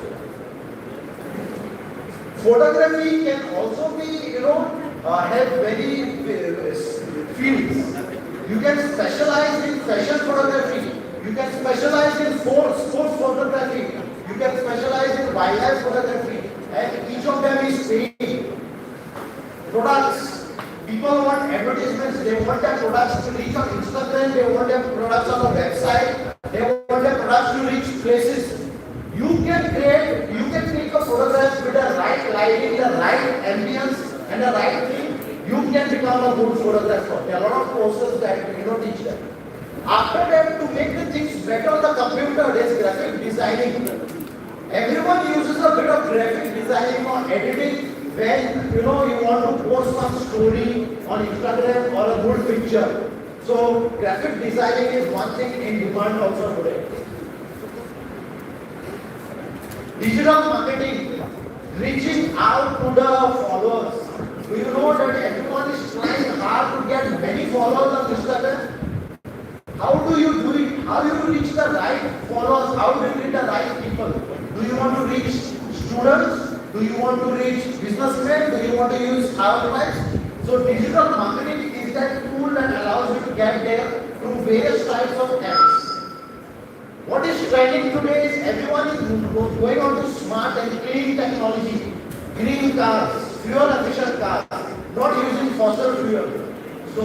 Photography can also be, have very fields. You can specialize in fashion photography. You can specialize in sports photography. You can specialize in wildlife photography. And each of them is paying. Products. People want advertisements. They want their products to reach on Instagram. They want their products on a website. They want their products to reach places. You can take a photograph with the right lighting, the right ambience, and the right thing. You can become a good photographer. There are a lot of courses that teach that. After that, to make the things better on the computer, there is graphic designing. Everyone uses a bit of graphic designing or editing when you want to post some story on Instagram or a good picture. So graphic designing is one thing in demand also today. Digital marketing, reaching out to the followers. Do you know that everyone is trying hard to get many followers on Instagram? How do you do it? How do you reach the right followers? How do you reach the right people? Do you want to reach students? Do you want to reach businessmen? Do you want to use housewives? So digital marketing is that tool that allows you to get there through various types of apps. What is trending today is everyone is going on to smart and clean technology, green cars, fuel efficient cars, not using fossil fuel. So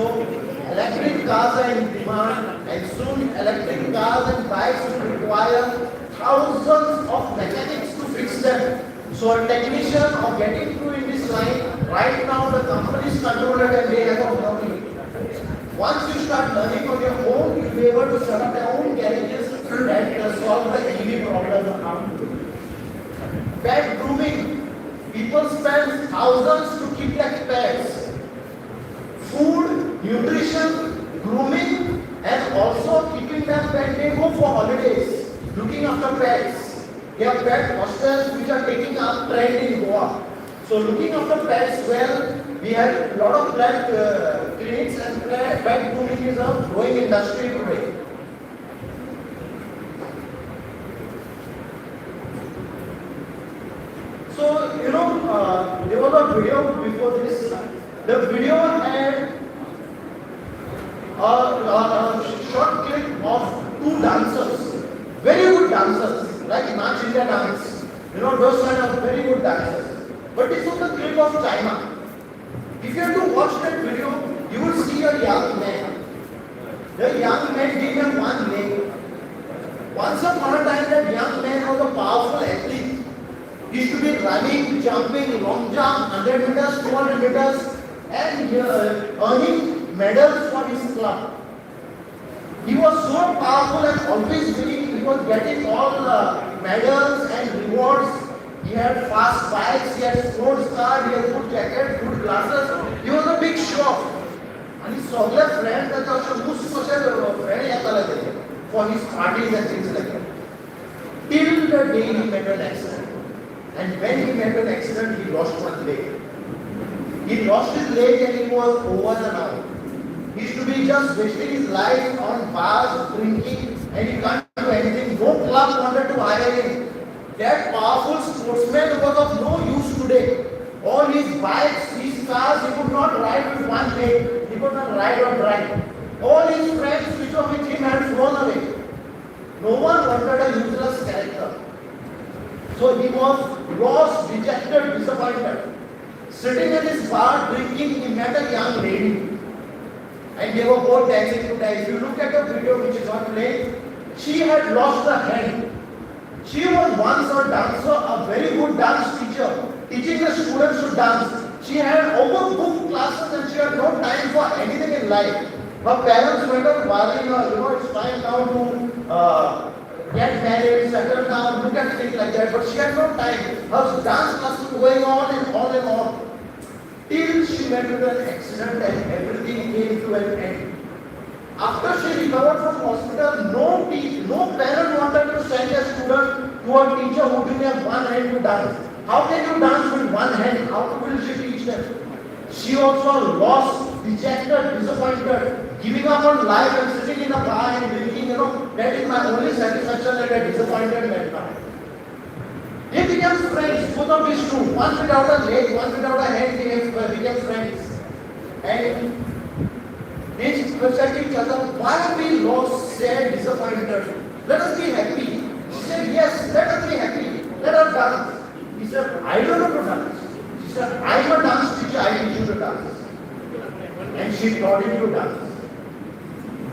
electric cars are in demand and soon electric cars and bikes will require thousands of mechanics to fix them. So a technician or getting through in this line, right now the companies control it and they have a monopoly. Once you start learning on your own, you'll be able to set up your own garages that solve the EV problem. Pet grooming. People spend thousands to keep their pets. Food, nutrition, grooming, and also keeping them when they go for holidays, looking after pets. There are pet hostels which are taking up trend in Goa. So looking after pets, well, we have a lot of pet clinics and pet grooming is a growing industry today. So, there was a video before this. The video had a short clip of two dancers, very good dancers, like Nach India dance. Those kind of very good dancers. But this was the clip of China. If you have to watch that video, you will see a young man. The young man didn't have one leg. Once upon a time, that young man was a powerful athlete. He used to be running, jumping, long jump, 100 meters, 200 meters, and earning medals for his club. He was so powerful and always winning was getting all medals and rewards. He had fast bikes, he had sports car, he had good jacket, good glasses. He was a big show. And his sogler friend that also most social friend yakalade for his parties and things like that. Till the day he met an accident. And when he met an accident, he lost one leg. He lost his leg and he was over and out. He used to be just wasting his life on bars, drinking, and he can't do anything. No club wanted to hire him. That powerful sportsman was of no use today. All his bikes, his cars, he could not ride with one leg. He could not ride or drive. All his friends which were with him had flown away. No one wanted a useless character. So he was lost, dejected, disappointed. Sitting in his bar drinking, he met a young lady. And they were both dancing to dance. If you look at the video which is on play, she had lost her hand. She was once a dancer, a very good dance teacher, teaching the students to dance. She had overbooked classes and she had no time for anything in life. Her parents went on worrying her, it's time now to get married, settle down, look at things like that. But she had no time. Her dance classes were going on and on and on. Till she met with an accident and everything came to an end. After she recovered from hospital, no parent wanted to send a student to a teacher who didn't have one hand to dance. How can you dance with one hand? How will she teach them? She also lost, dejected, disappointed, giving up on life and sitting in a bar and drinking, that is my only satisfaction that a disappointed man. They became friends, both of these two. One without a leg, one without a hand, they became friends. And they said to each other, why are we lost, sad, disappointed? Let us be happy. She said, yes, let us be happy. Let us dance. He said, I don't know to dance. She said, I'm a dance teacher, I teach you to dance. And she taught him to dance.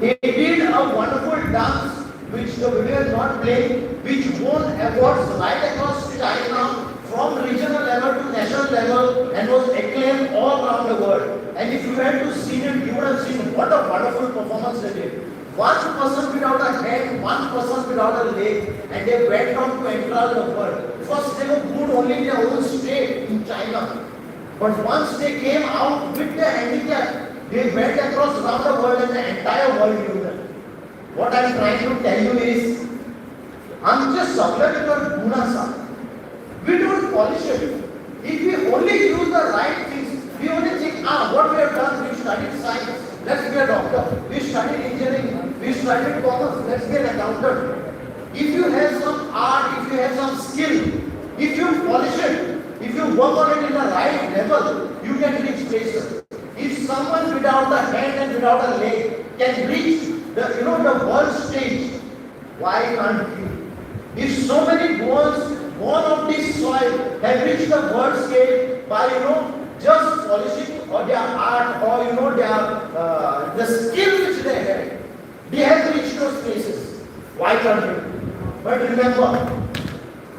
They did a wonderful dance which the video is not playing, which won awards right across China from regional level to national level and was acclaimed all around the world. And if you had to see it, you would have seen what a wonderful performance they did. One person without a hand, one person without a leg, and they went on to enter the world. First they were good only in their own state in China. But once they came out with their handicap, they went across around the world and the entire world knew them. What I am trying to tell you is, आमचे सगळ्यांकडे गुण आसा. We don't polish it. If we only use the right things, we only think, what we have done, we studied science, let's be a doctor. We studied engineering, we studied commerce, let's be an accountant. If you have some art, if you have some skill, if you polish it, if you work on it in the right level, you can reach places. If someone without a hand and without a leg can reach the world stage, why can't you? If so many bones born of this soil have reached the world scale by just polishing or their art or their the skill which they have reached those places. Why can't you? But remember,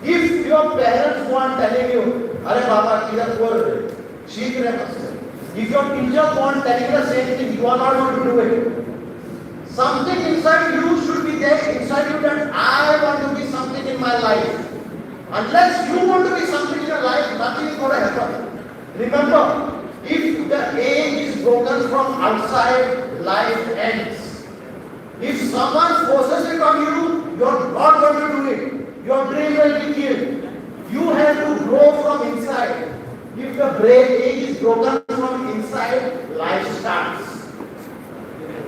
if your parents go on telling you, "Arey Baba, kidhar kor sheekh rahe maste." If your teacher go on telling you the same thing, you are not going to do it. Something inside you should be there inside you that I want to be something in my life. Unless you want to be something in your life, nothing is going to happen. Remember, if the egg is broken from outside, life ends. If someone forces it on you, you are not going to do it. Your dream will be killed. You have to grow from inside. If the egg is broken from inside, life starts.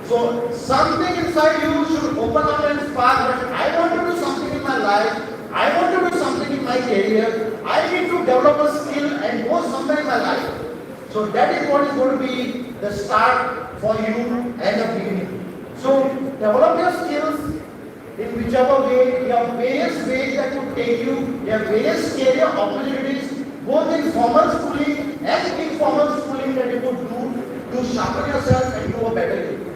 So something inside you should open up and spark that I want to do something in my life, I want to do something in my career, I need to develop a skill and go somewhere in my life. So that is what is going to be the start for you and the beginning. So develop your skills in whichever way. You have various ways that could take you, you have various career opportunities, both in formal schooling and informal schooling that you could do to sharpen yourself and do a better you.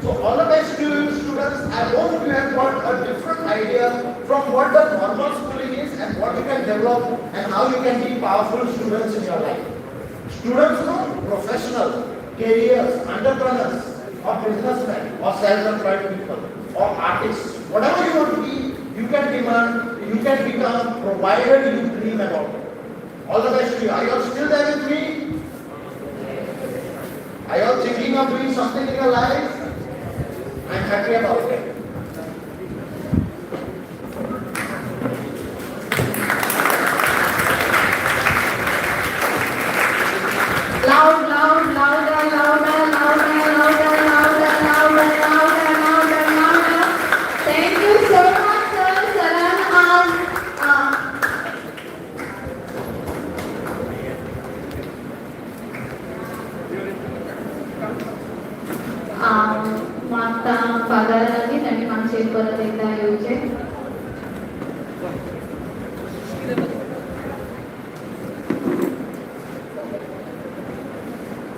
So all the best to you students. I hope you have got a different idea from what the normal schooling is and what you can develop and how you can be powerful students in your life. Students, professionals, careers, entrepreneurs, or businessmen, or self-employed people, or artists, whatever you want to be, you can demand, you can become, provided you dream about it. All the best to you. Are you all still there with me? Are you all thinking of doing something in your life? I'm happy about it. Loud, loud, louder, louder, louder, louder, louder, louder, louder, louder, louder. Thank you so much, sir. Saran, माता father लागीं आनी मागचे परत एकदा येवचे.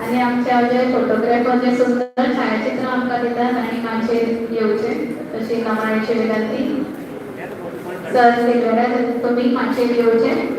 आणि आमच्या जे photographer जे सुंदर छायाचित्र आमकां दितात आनी मागचे येवचे तशी कामाळेची विनंती. सर सिल्वेरा तुम्ही मागचे येवचे.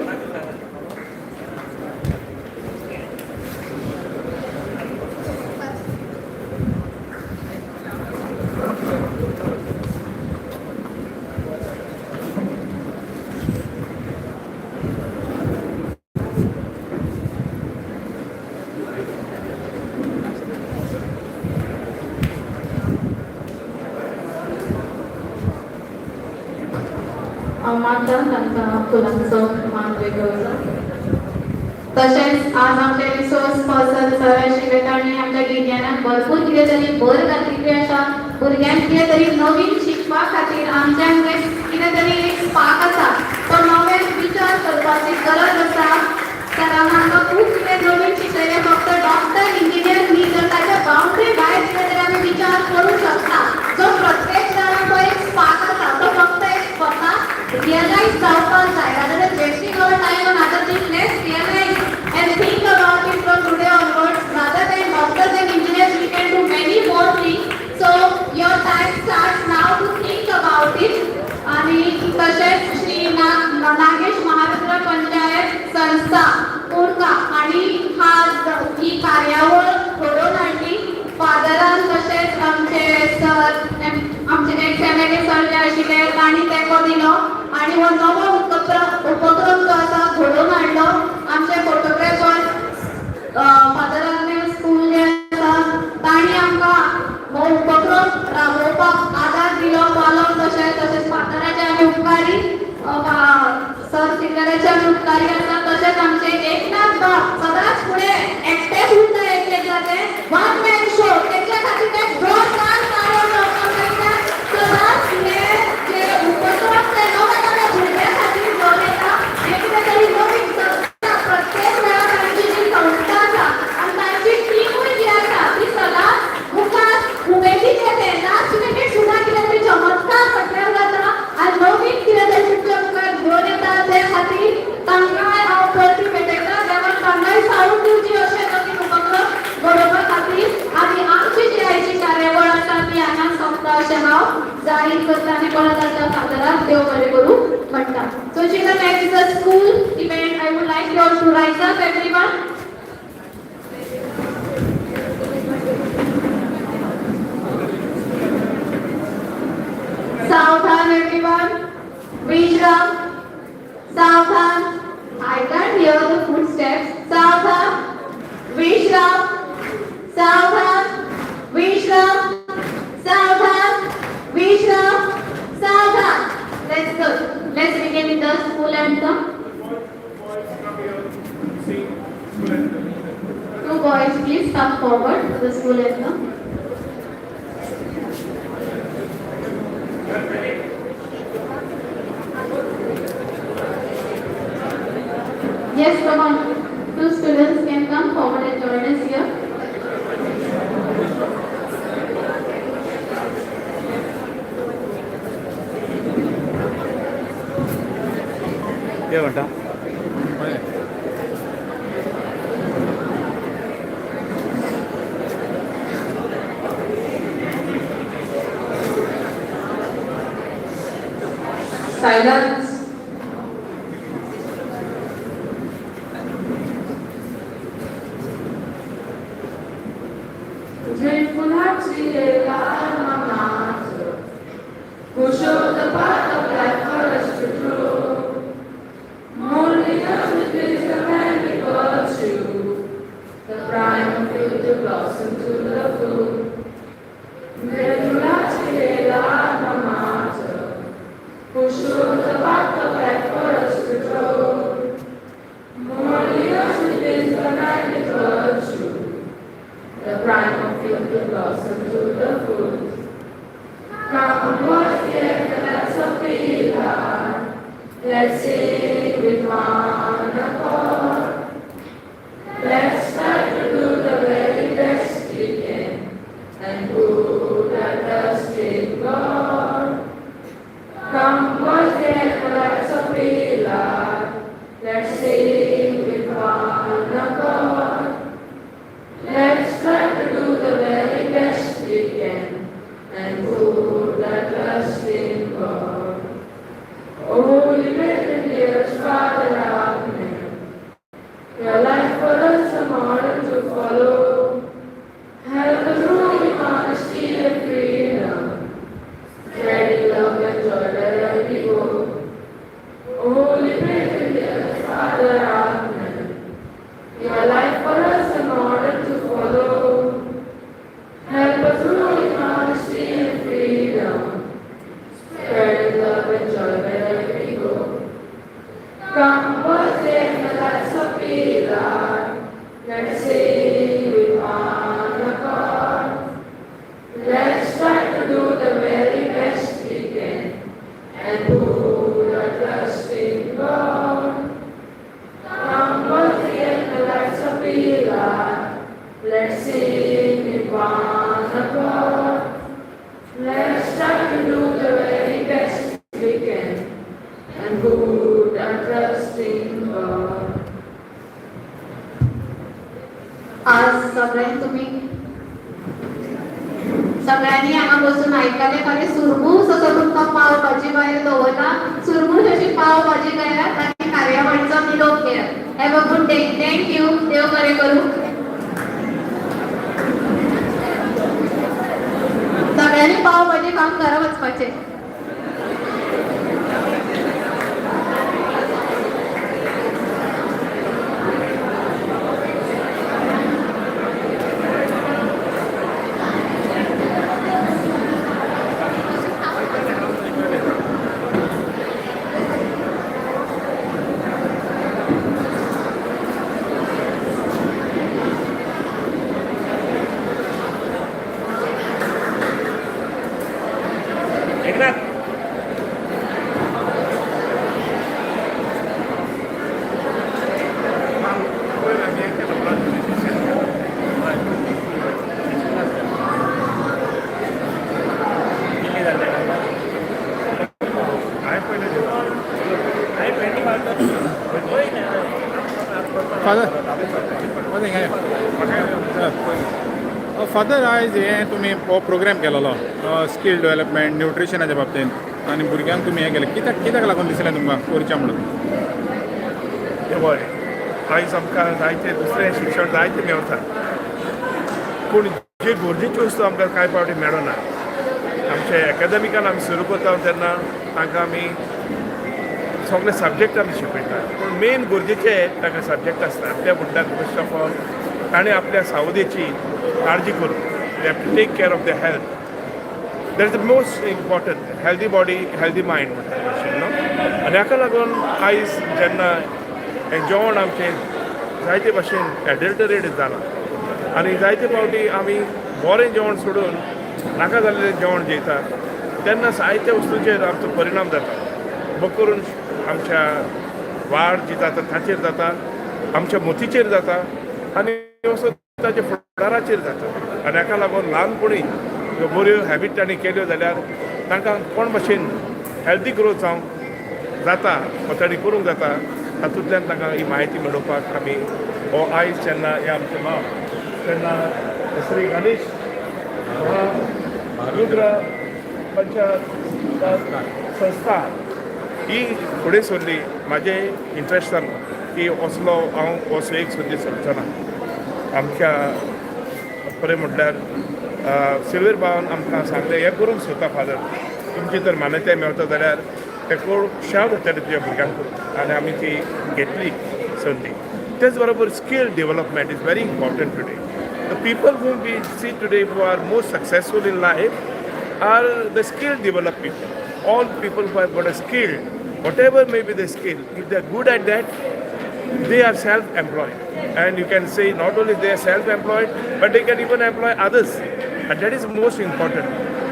मात्र तांकां फुलांचो मान वेगळो आसा. तशेंच आज आमचे रिसोर्स पर्सन सर आशिल्ले तांणी आमच्या गिन्यानाक भरपूर कितें तरी भर घातिल्ली आसा. भुरग्यांक कितें तरी नवीन शिकपा खातीर आमच्यान कितें तरी एक स्पार्क आसा तो नवे विचार करपाची गरज आसा. कारण आमकां खूब कितें नवीन शिकयलें फक्त डॉक्टर इंजिनियर न्ही तर ताच्या बाउंड्री भायर कितें तरी आमी विचार करूंक शकता. जो प्रत्येक जाणांचो एक स्पार्क आसा तो फक्त एक स्वता realize जावपाक जाय. rather than wasting our time on other things, let's realize and think about it from today onwards. Rather than doctors and engineers, we can do many more things. So your time starts now to think about it. आणि तसेच श्री नागेश महाविद्यालय पंचायत संस्था कोणका आणि ही कार्यावळ घडोवन हाडली. फादरान तशेंच आमचे सर आमचे एक फॅमिली सर जे आशिल्ले तांणी तेंको दिलो आनी हो नवो उपक्रम जो आसा घडोवन हाडलो. आमचे फोटोग्राफर फादर आग्नेल स्कूल जे आसा तांणी आमकां हो उपक्रम राबोवपाक आदार दिलो. पालक तशेंच फादराचे आमी उपकारी, सर सिल्वेराचे आमी उपकारी आसा. तशेंच आमचे एकनाथ बाब सदांच फुडें एकटेच उरता एकटे जाते वन मॅन शो तेच्या खातीर ते जोरदार ताळयो जावपाक जाय. सदांच हे जे उपक्रम ते नवे नवे भुरग्यां खातीर घेवन येता. हे कितें तरी नवीन संस्था प्रत्येक वेळा तांची जी संस्था आसा आनी तांची टीमूय जी आसा ती सदांच मुखार उमेदीन येते. लास्ट मिनीट सुद्दां कितें तरी चमत्कार फाटल्यान जाता आनी नवीन कितें तरी तुमच्या मुखार घेवन येता. ते खातीर तांकांय हांव परती भेटयता. देवान तांकांय सावूड दिवची अशें नवीन उपक्रम घडोवपा खातीर. आनी आमची जी आयची कार्यावळ आसा ती हांगा सोंपता अशें हांव जाहीर करता आनी परत आतां फादराक देव बरें करूं म्हणटा. So children, next is a school event. I would like you all to rise up, everyone. Saavdhan everyone. Vishram. Saavdhan. I can't hear the footsteps. Saavdhan. Vishram. Saavdhan. Vishram. Saavdhan. Vishram. Saavdhan. Let's go. Let's begin with the school anthem. Two boys, please come forward to the school anthem. Yes, come on. Two students can come forward and join us here. क्या बेटा? Silence. Dreadful hearts, we lay our mama, who showed the path of life. blossom to the full. Come what yet the lads of Pilar, let's sing with one accord. Let's try to do the very best we can and put our trust in God. Come what yet the lads of Pilar, let's sing with one accord. Let's try to do the very best we can and put our trust in God. Oh, Holy Virgin, dearest Father Agnel, your life for us a model to follow. Help us through in honesty and freedom, spreading love and joy wherever we go. Oh, Holy Virgin, dearest Father Agnel, your life for us a model to follow. Help us through in honesty and freedom, spreading love and joy wherever we go. Come, birthday, the lads of Pilar, let's sing with one accord. Let's try to do the very best we can and put our trust in God. Come, birthday, the lads of Pilar, let's sing with one accord. Let's try to do the very best we can and put our trust in God. आज सगळ्यांनी हांगा बसून आयकले खरें सुरबूस असो तुमकां पाव भाजी भायर दवरला सुरबूस अशी पाव भाजी खायात आनी कार्यावळीचो निरोप घेयात. Have a good day. Thank you. देव बरें करूं. सगळ्यांनी पाव भाजी खावन घरा वचपाचें. फादर आयज हें तुमी हो प्रोग्राम केलोलो स्कील डेवलपमेंट न्यूट्रिशनाच्या बाबतींत आनी भुरग्यांक तुमी हें केलें कित्याक लागून दिसलें तुमकां करचें म्हणून? हय आयज आमकां जायते दुसरें शिक्षण जायते मेवता पूण जे गरजेच्यो वस्तू आमकां कांय फावटी मेळना. आमचे एकाडेमिकान आमी सुरू करता तेन्ना तांकां आमी सगळे सब्जेक्ट आमी शिकयता पूण मेन गरजेचे ताका सब्जेक्ट आसता. त्या बुड्डाक फस्ट ऑफ ऑल ताणें आपल्या सावधेची काळजी करून they have to take care of the health. That is the most important. Healthy body healthy mind म्हणटा न्हू. आनी हाका लागून आयज जेन्ना हें जेवण आमचें जायते भाशेन एडल्टरेटेड जालां आनी जायते फावटी आमी बरें जेवण सोडून नाका जाल्लें जेवण जेयता तेन्ना जायत्या वस्तूंचेर आमचो परिणाम जाता. बो करून आमच्या वाड जी जाता ताचेर जाता, आमच्या मोतीचेर जाता आनी ताच्या फुडाराचेर जाता. आनी हाका लागून ल्हानपणी ह्यो बऱ्यो हॅबीट तांणी केल्यो जाल्यार तांकां कोण भाशेन हेल्दी ग्रोथ जावंक जाता वा तांणी करूंक जाता तातूंतल्यान तांकां ही म्हायती मेळोवपाक आमी हो आयज जेन्ना हे आमचे माव तेन्ना श्री गणेश रुद्र पंचायत संस्था ही फुडें सरली. म्हाजें इंट्रस्टान की असलो हांव असो एक सुद्दां सोदचो ना. आमच्या बरें म्हटल्यार सिल्वर बावन आमकां सांगलें हें करूंक सोदता फादर तुमची जर मान्यताय मेळटा जाल्यार तें करूंक शाव जातलें तुज्या भुरग्यांक करूंक आनी आमी ती घेतली संदी. तेच बरोबर skill development is very important today. The people whom we see today who are most successful in life are the skill developed people. All people who have got a skill, whatever may be the skill, if they are good at that, they are self-employed. And you can say not only they are self-employed, but they can even employ others And that is most important.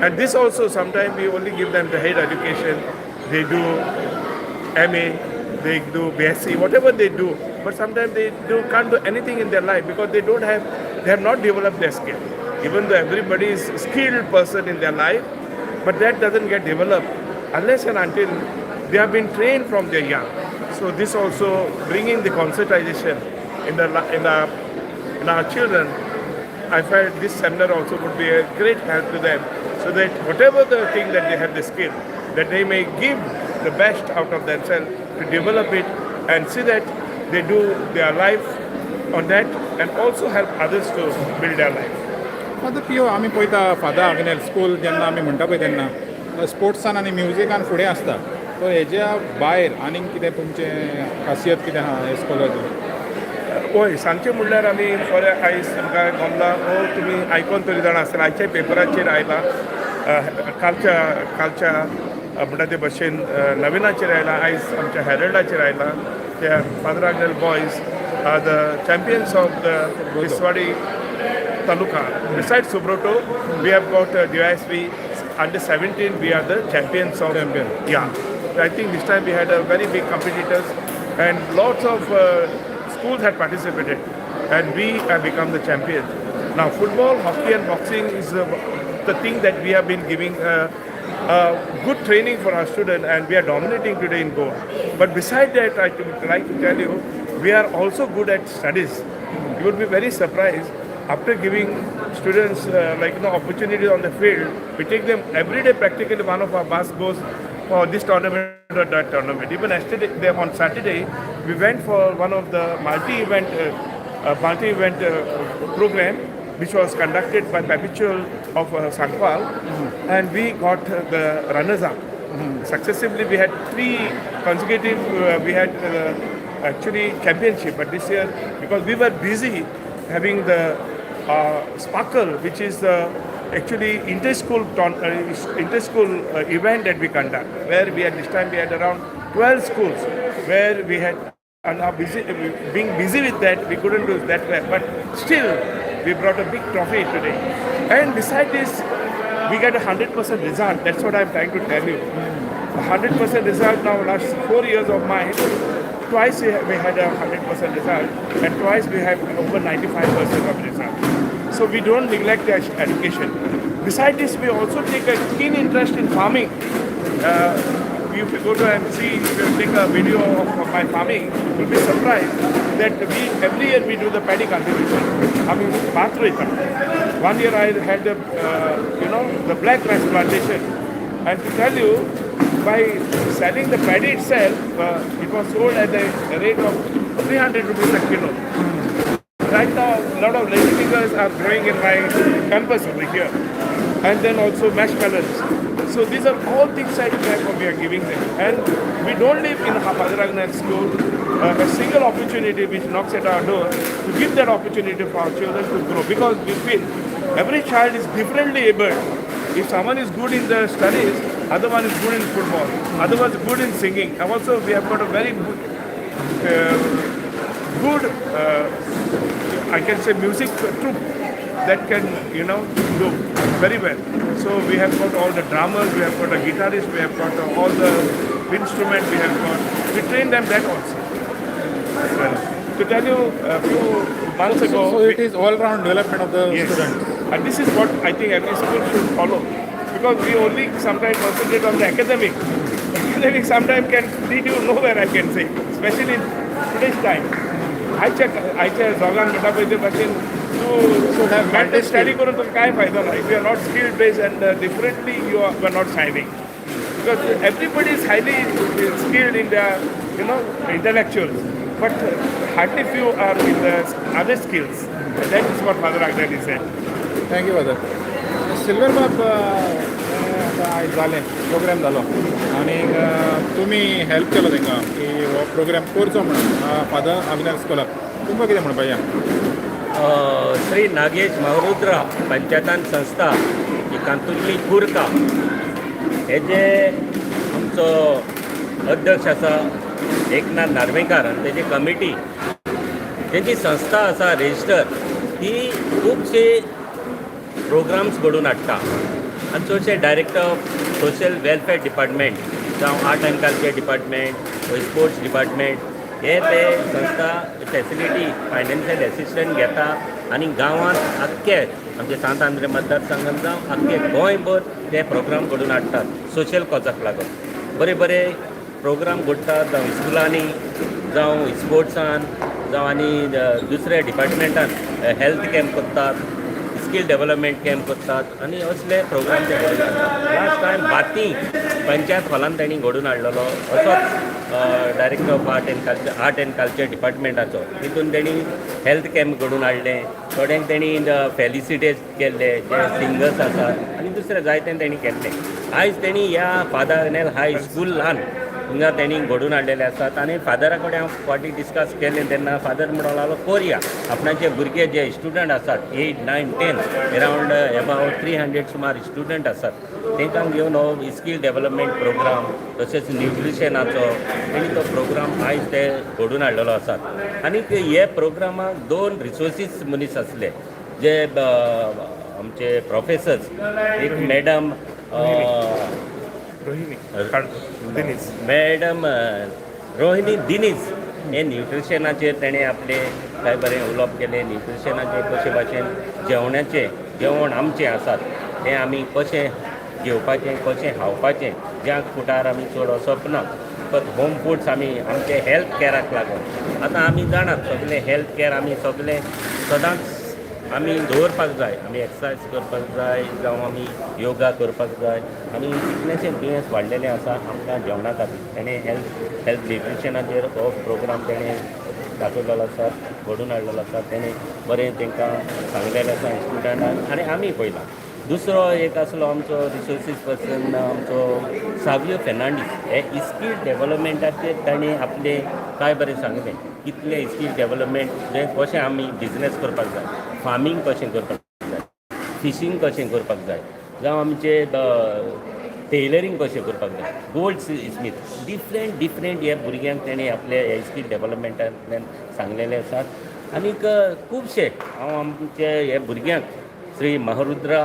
And this also, sometimes we only give them the head education. They do MA, they do BSc, whatever they do. But sometimes can't do anything in their life because they have not developed their skill. Even though everybody is a skilled person in their life, but that doesn't get developed unless and until they have been trained from their young. So this also bringing the concertization in our children. I felt this seminar also would be a great help to them, so that whatever the thing that they have the skill, that they may give the best out of themselves to develop it and see that they do their life on that and also help others to build their life. Father पियो आमी पळयता father Agnel school जेन्ना आमी म्हणटा पळय तेन्ना स्पोर्ट्सान आनी म्युजिकान फुडें आसता सो हेज्या भायर आनीक कितें तुमचें खासियत कितें आहा हे स्कूलाची हय सांगचें म्हणल्यार आमी आयज तुमकां गमला तुमी आयकोन तरी जाणा आसतना आयच्या पेपराचेर आयला कालच्या म्हणटा ते भशेन नविनाचेर आयला आयज आमच्या हेरल्डाचेर आयला त्या father Agnel boys are the champions of the Tiswadi Taluka. Besides Subroto, we have got DISP under 17. We are the champions of Yeah, I think this time we had a very big competitors, and lots of schools had participated, and we have become the champions. Now, football, hockey, and boxing is the thing that we have been giving good training for our students, and we are dominating today in Goa. But beside that, I would like to tell you, we are also good at studies. You would be very surprised. After giving students opportunities on the field, we take them every day. Practically, one of our bus goes for this tournament or that tournament. Even yesterday, on Saturday, we went for one of the multi-event program, which was conducted by Perpetual of Sankwal, and we got the runners-up. Successively, we had 3 consecutive. We had actually championship, but this year because we were busy having the Sparkle, which is actually inter-school event that we conduct, where we had this time we had around 12 schools, where we had and are being busy with that, we couldn't do that well, but still we brought a big trophy today. And beside this, we get a 100% result. That's what I'm trying to tell you. 100% result now. Last 4 years of mine, twice we had a 100% result, and twice we have over 95% of result. So we don't neglect the education. Besides this, we also take a keen interest in farming. If you go to and see, if you take a video of my farming, you'll be surprised that every year we do the paddy cultivation. I mean, one year I had the black rice plantation, and to tell you, by selling the paddy itself, it was sold at a rate of 300 rupees a kilo. Right now, a lot of leguminous are growing in my campus over here, and then also mashed melons. So these are all things that we are giving them, and we don't live in Fr Agnel School. A single opportunity which knocks at our door to give that opportunity for our children to grow, because we feel every child is differently able. If someone is good in the studies, other one is good in football, other one is good in singing. And also we have got a very good, I can say, music troupe that can, do very well. So we have got all the drummers, we have got a guitarist, we have got all the instruments, we have got, we train them that also. To tell you, a few months ago... So it is all-round development of the students. And this is what I think every school should follow. Because we only sometimes concentrate on the academic. Academic sometimes can lead you nowhere, I can say. Especially in today's time. I check Zogan Matapaite Bakin to have mental study करून तो काय फायदा नाही. If you are not skill based and differently you are not shining. Because everybody is highly skilled in their, intellectuals. But hardly few are in the other skills. That is what Fr Agnel is saying. Thank you father silver बाब आतां आयज जालें programme जालो आनी तुमी help केलो तांकां की हो प्रोग्राम करचो म्हणून फादर आग्नेल स्कुलाक तुमकां कितें म्हणपाचें श्री नागेश महारुद्र पंचायतान संस्था ही कांतुर्ली कुर्का हेजे आमचो अध्यक्ष आसा एकनाथ नार्वेकार आनी तेजी कमिटी तेजी संस्था आसा रेजिस्टर ही खुबशी प्रोग्राम्स घडोवन हाडटा आनी चडशे director of social welfare department जावं art and culture department sports department हे ते संस्था फॅसिलिटी फायनान्शियल एसिस्टंट घेता आनी गांवांत आख्खे आमचे सांत आंद्रे मतदारसंघात जावं आख्खे गोंयभर ते प्रोग्राम घडोवन हाडटात सोशल कॉजाक लागून बरे बरे प्रोग्राम घडटात जावं स्कुलांनी जावं स्पोर्ट्सान जावं आनी दुसऱ्या डिपार्टमेंटान हेल्थ कॅम्प करतात स्कील डेव्हलपमेंट कॅम्प करतात आनी असले प्रोग्राम ते घडोवन हाडटात लास्ट टायम बाती पंचायत हॉलान तेणी घडोवन हाडलेलो असोच director of art and culture डिपार्टमेंटाचो तितून तेणी हेल्थ कॅम्प घडोवन हाडले थोड्यांक तेणी फेलिसिटेट केल्ले जे सिंगर्स आसात आनी दुसरे जायते तेणी केल्ले आयज तेणी ह्या फादर अग्नेल हाय स्कूलान हिंगा तेणी घडोवन हाडलेले आसात आनी फादरा कडेन हांव फाटीं डिस्कस केलें तेन्ना फादर म्हणून लागलो कोरया आपणाचे भुरगे जे स्टुडंट आसात 8, 9, 10 अरावंड अबावट 300 सुमार स्टुडंट आसात तांकां घेवन हो स्कील डेव्हलपमेंट प्रोग्राम तशेंच न्यूट्रिशनाचो तेणी तो प्रोग्राम आयज ते घडोवन हाडलेलो आसात आनी हे प्रोग्रामाक 2 रिसोर्सीस मनीस आसले जे आमचे प्रोफेसर्स एक मॅडम मॅडम रोहिणी दिनीज हे न्यूट्रिशनाचेर तेणें आपले काय बरें उलोवप केलें न्यूट्रिशनाचेर कशे भाशेन जेवण आमचें आसात तें आमी कशें घेवपाचें कशें खावपाचें जंक फुडार आमी चड वचप ना फकत होम फूड्स आमी आमचे हेल्थ कॅराक लागून आतां आमी जाणात सगळे हेल्थ कॅर आमी सगळे सदांच आमी दवरपाक जाय आमी एक्सरसायज करपाक जाय जावं आमी योगा करपाक जाय आनी कितलेशे दुयेंस वाडलेले आसा आमकां जेवणा खातीर तेणें हेल्थ न्यूट्रिशनाचेर हो प्रोग्राम तेणें दाखयलेलो आसा घडोवन हाडलेलो आसा तेणें बरें तांकां सांगलेलें आसा स्टुडंटांक आनी आमी पळयलां दुसरो एक आसलो आमचो रिसोर्सीस पर्सन आमचो सावियो फेर्नांडीस हे स्कील डेव्हलपमेंटाचेर ताणें आपले काय बरें सांगलें कितलें स्कील डेव्हलपमेंट जें कशें आमी बिजनेस करपाक जाय फार्मींग कशें करपाक जाय फिशींग कशें करपाक जाय जावं आमचें टेलरींग कशें करपाक जाय गोल्ड स्मीथ डिफरंट हे भुरग्यांक तेणें आपले हे स्कील डेव्हलपमेंटांतल्यान सांगलेले आसात आनीक खुबशे हांव आमचे हे भुरग्यांक श्री महारुद्रा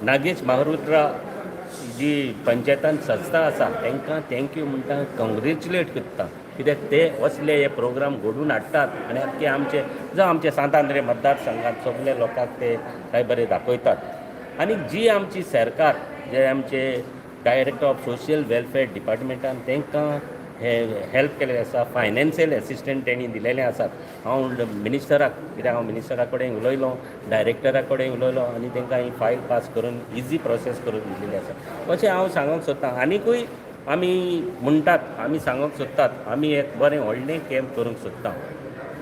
नागेश महारुद्रा जी पंचायतान संस्था आसा तांकां थँक्यू म्हणटा कॉंग्रेच्युलेट करता कित्याक ते असले हे प्रोग्राम घडोवन हाडटात आनी आख्खे आमचे जावं आमचे सांत आंद्रे मतदारसंघात सगळे लोकांक ते काय बरें दाखयतात आनी जी आमची सरकार जे आमचे डायरेक्टर ऑफ सोशल वेलफेअर डिपार्टमेंटान तांकां हे हेल्प केलेलें आसा फायनान्शियल एसिस्टंट तेणी दिलेले आसात हांव मिनिस्टराक कित्याक हांव मिनिस्टरा कडेन उलयलो डायरेक्टरा कडेन उलयलो आनी तांकां ही फायल पास करून इजी प्रोसेस करून दिलेली आसा अशें हांव सांगूंक सोदतां आनीकूय आमी म्हणटात आमी सांगूंक सोदतात आमी एक बरें व्हडलें कॅम्प करूंक सोदता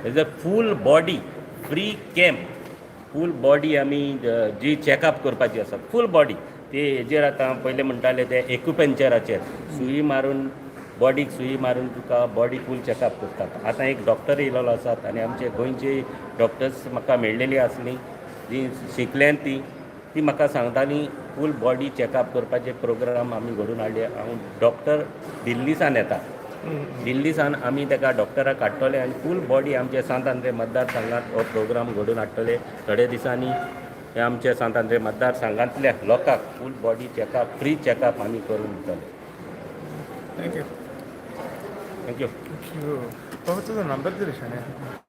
as a full body free camp full body आमी जी चॅकअप करपाची आसा फूल बॉडी ते हेजेर आतां पयलीं म्हणटाले ते एक्युपंक्चराचेर सुई मारून बॉडीक सुई मारून तुका बॉडी फूल चॅकअप करतात आतां एक डॉक्टर येयलेलो आसात आनी आमचे गोंयची डॉक्टर्स म्हाका मेळिल्लीं आसलीं जी शिकल्यांत ती म्हाका सांगतालीं फूल बॉडी चॅकअप करपाचे प्रोग्राम आमी घडोवन हाडले हांव डॉक्टर दिल्लीसान येता दिल्लीसान आमी ताका डॉक्टराक हाडटले आनी फूल बॉडी आमचे सांत आंद्रे मतदारसंघात हो प्रोग्राम घडोवन हाडटले थोड्या दिसांनी हे आमचे सांत आंद्रे मतदारसंघांतल्या लोकांक फूल बॉडी चॅकअप फ्री चॅकअप आमी करून दितले थँक्यू थँक्यू बाबा तुझा नंबर तरी शाण्या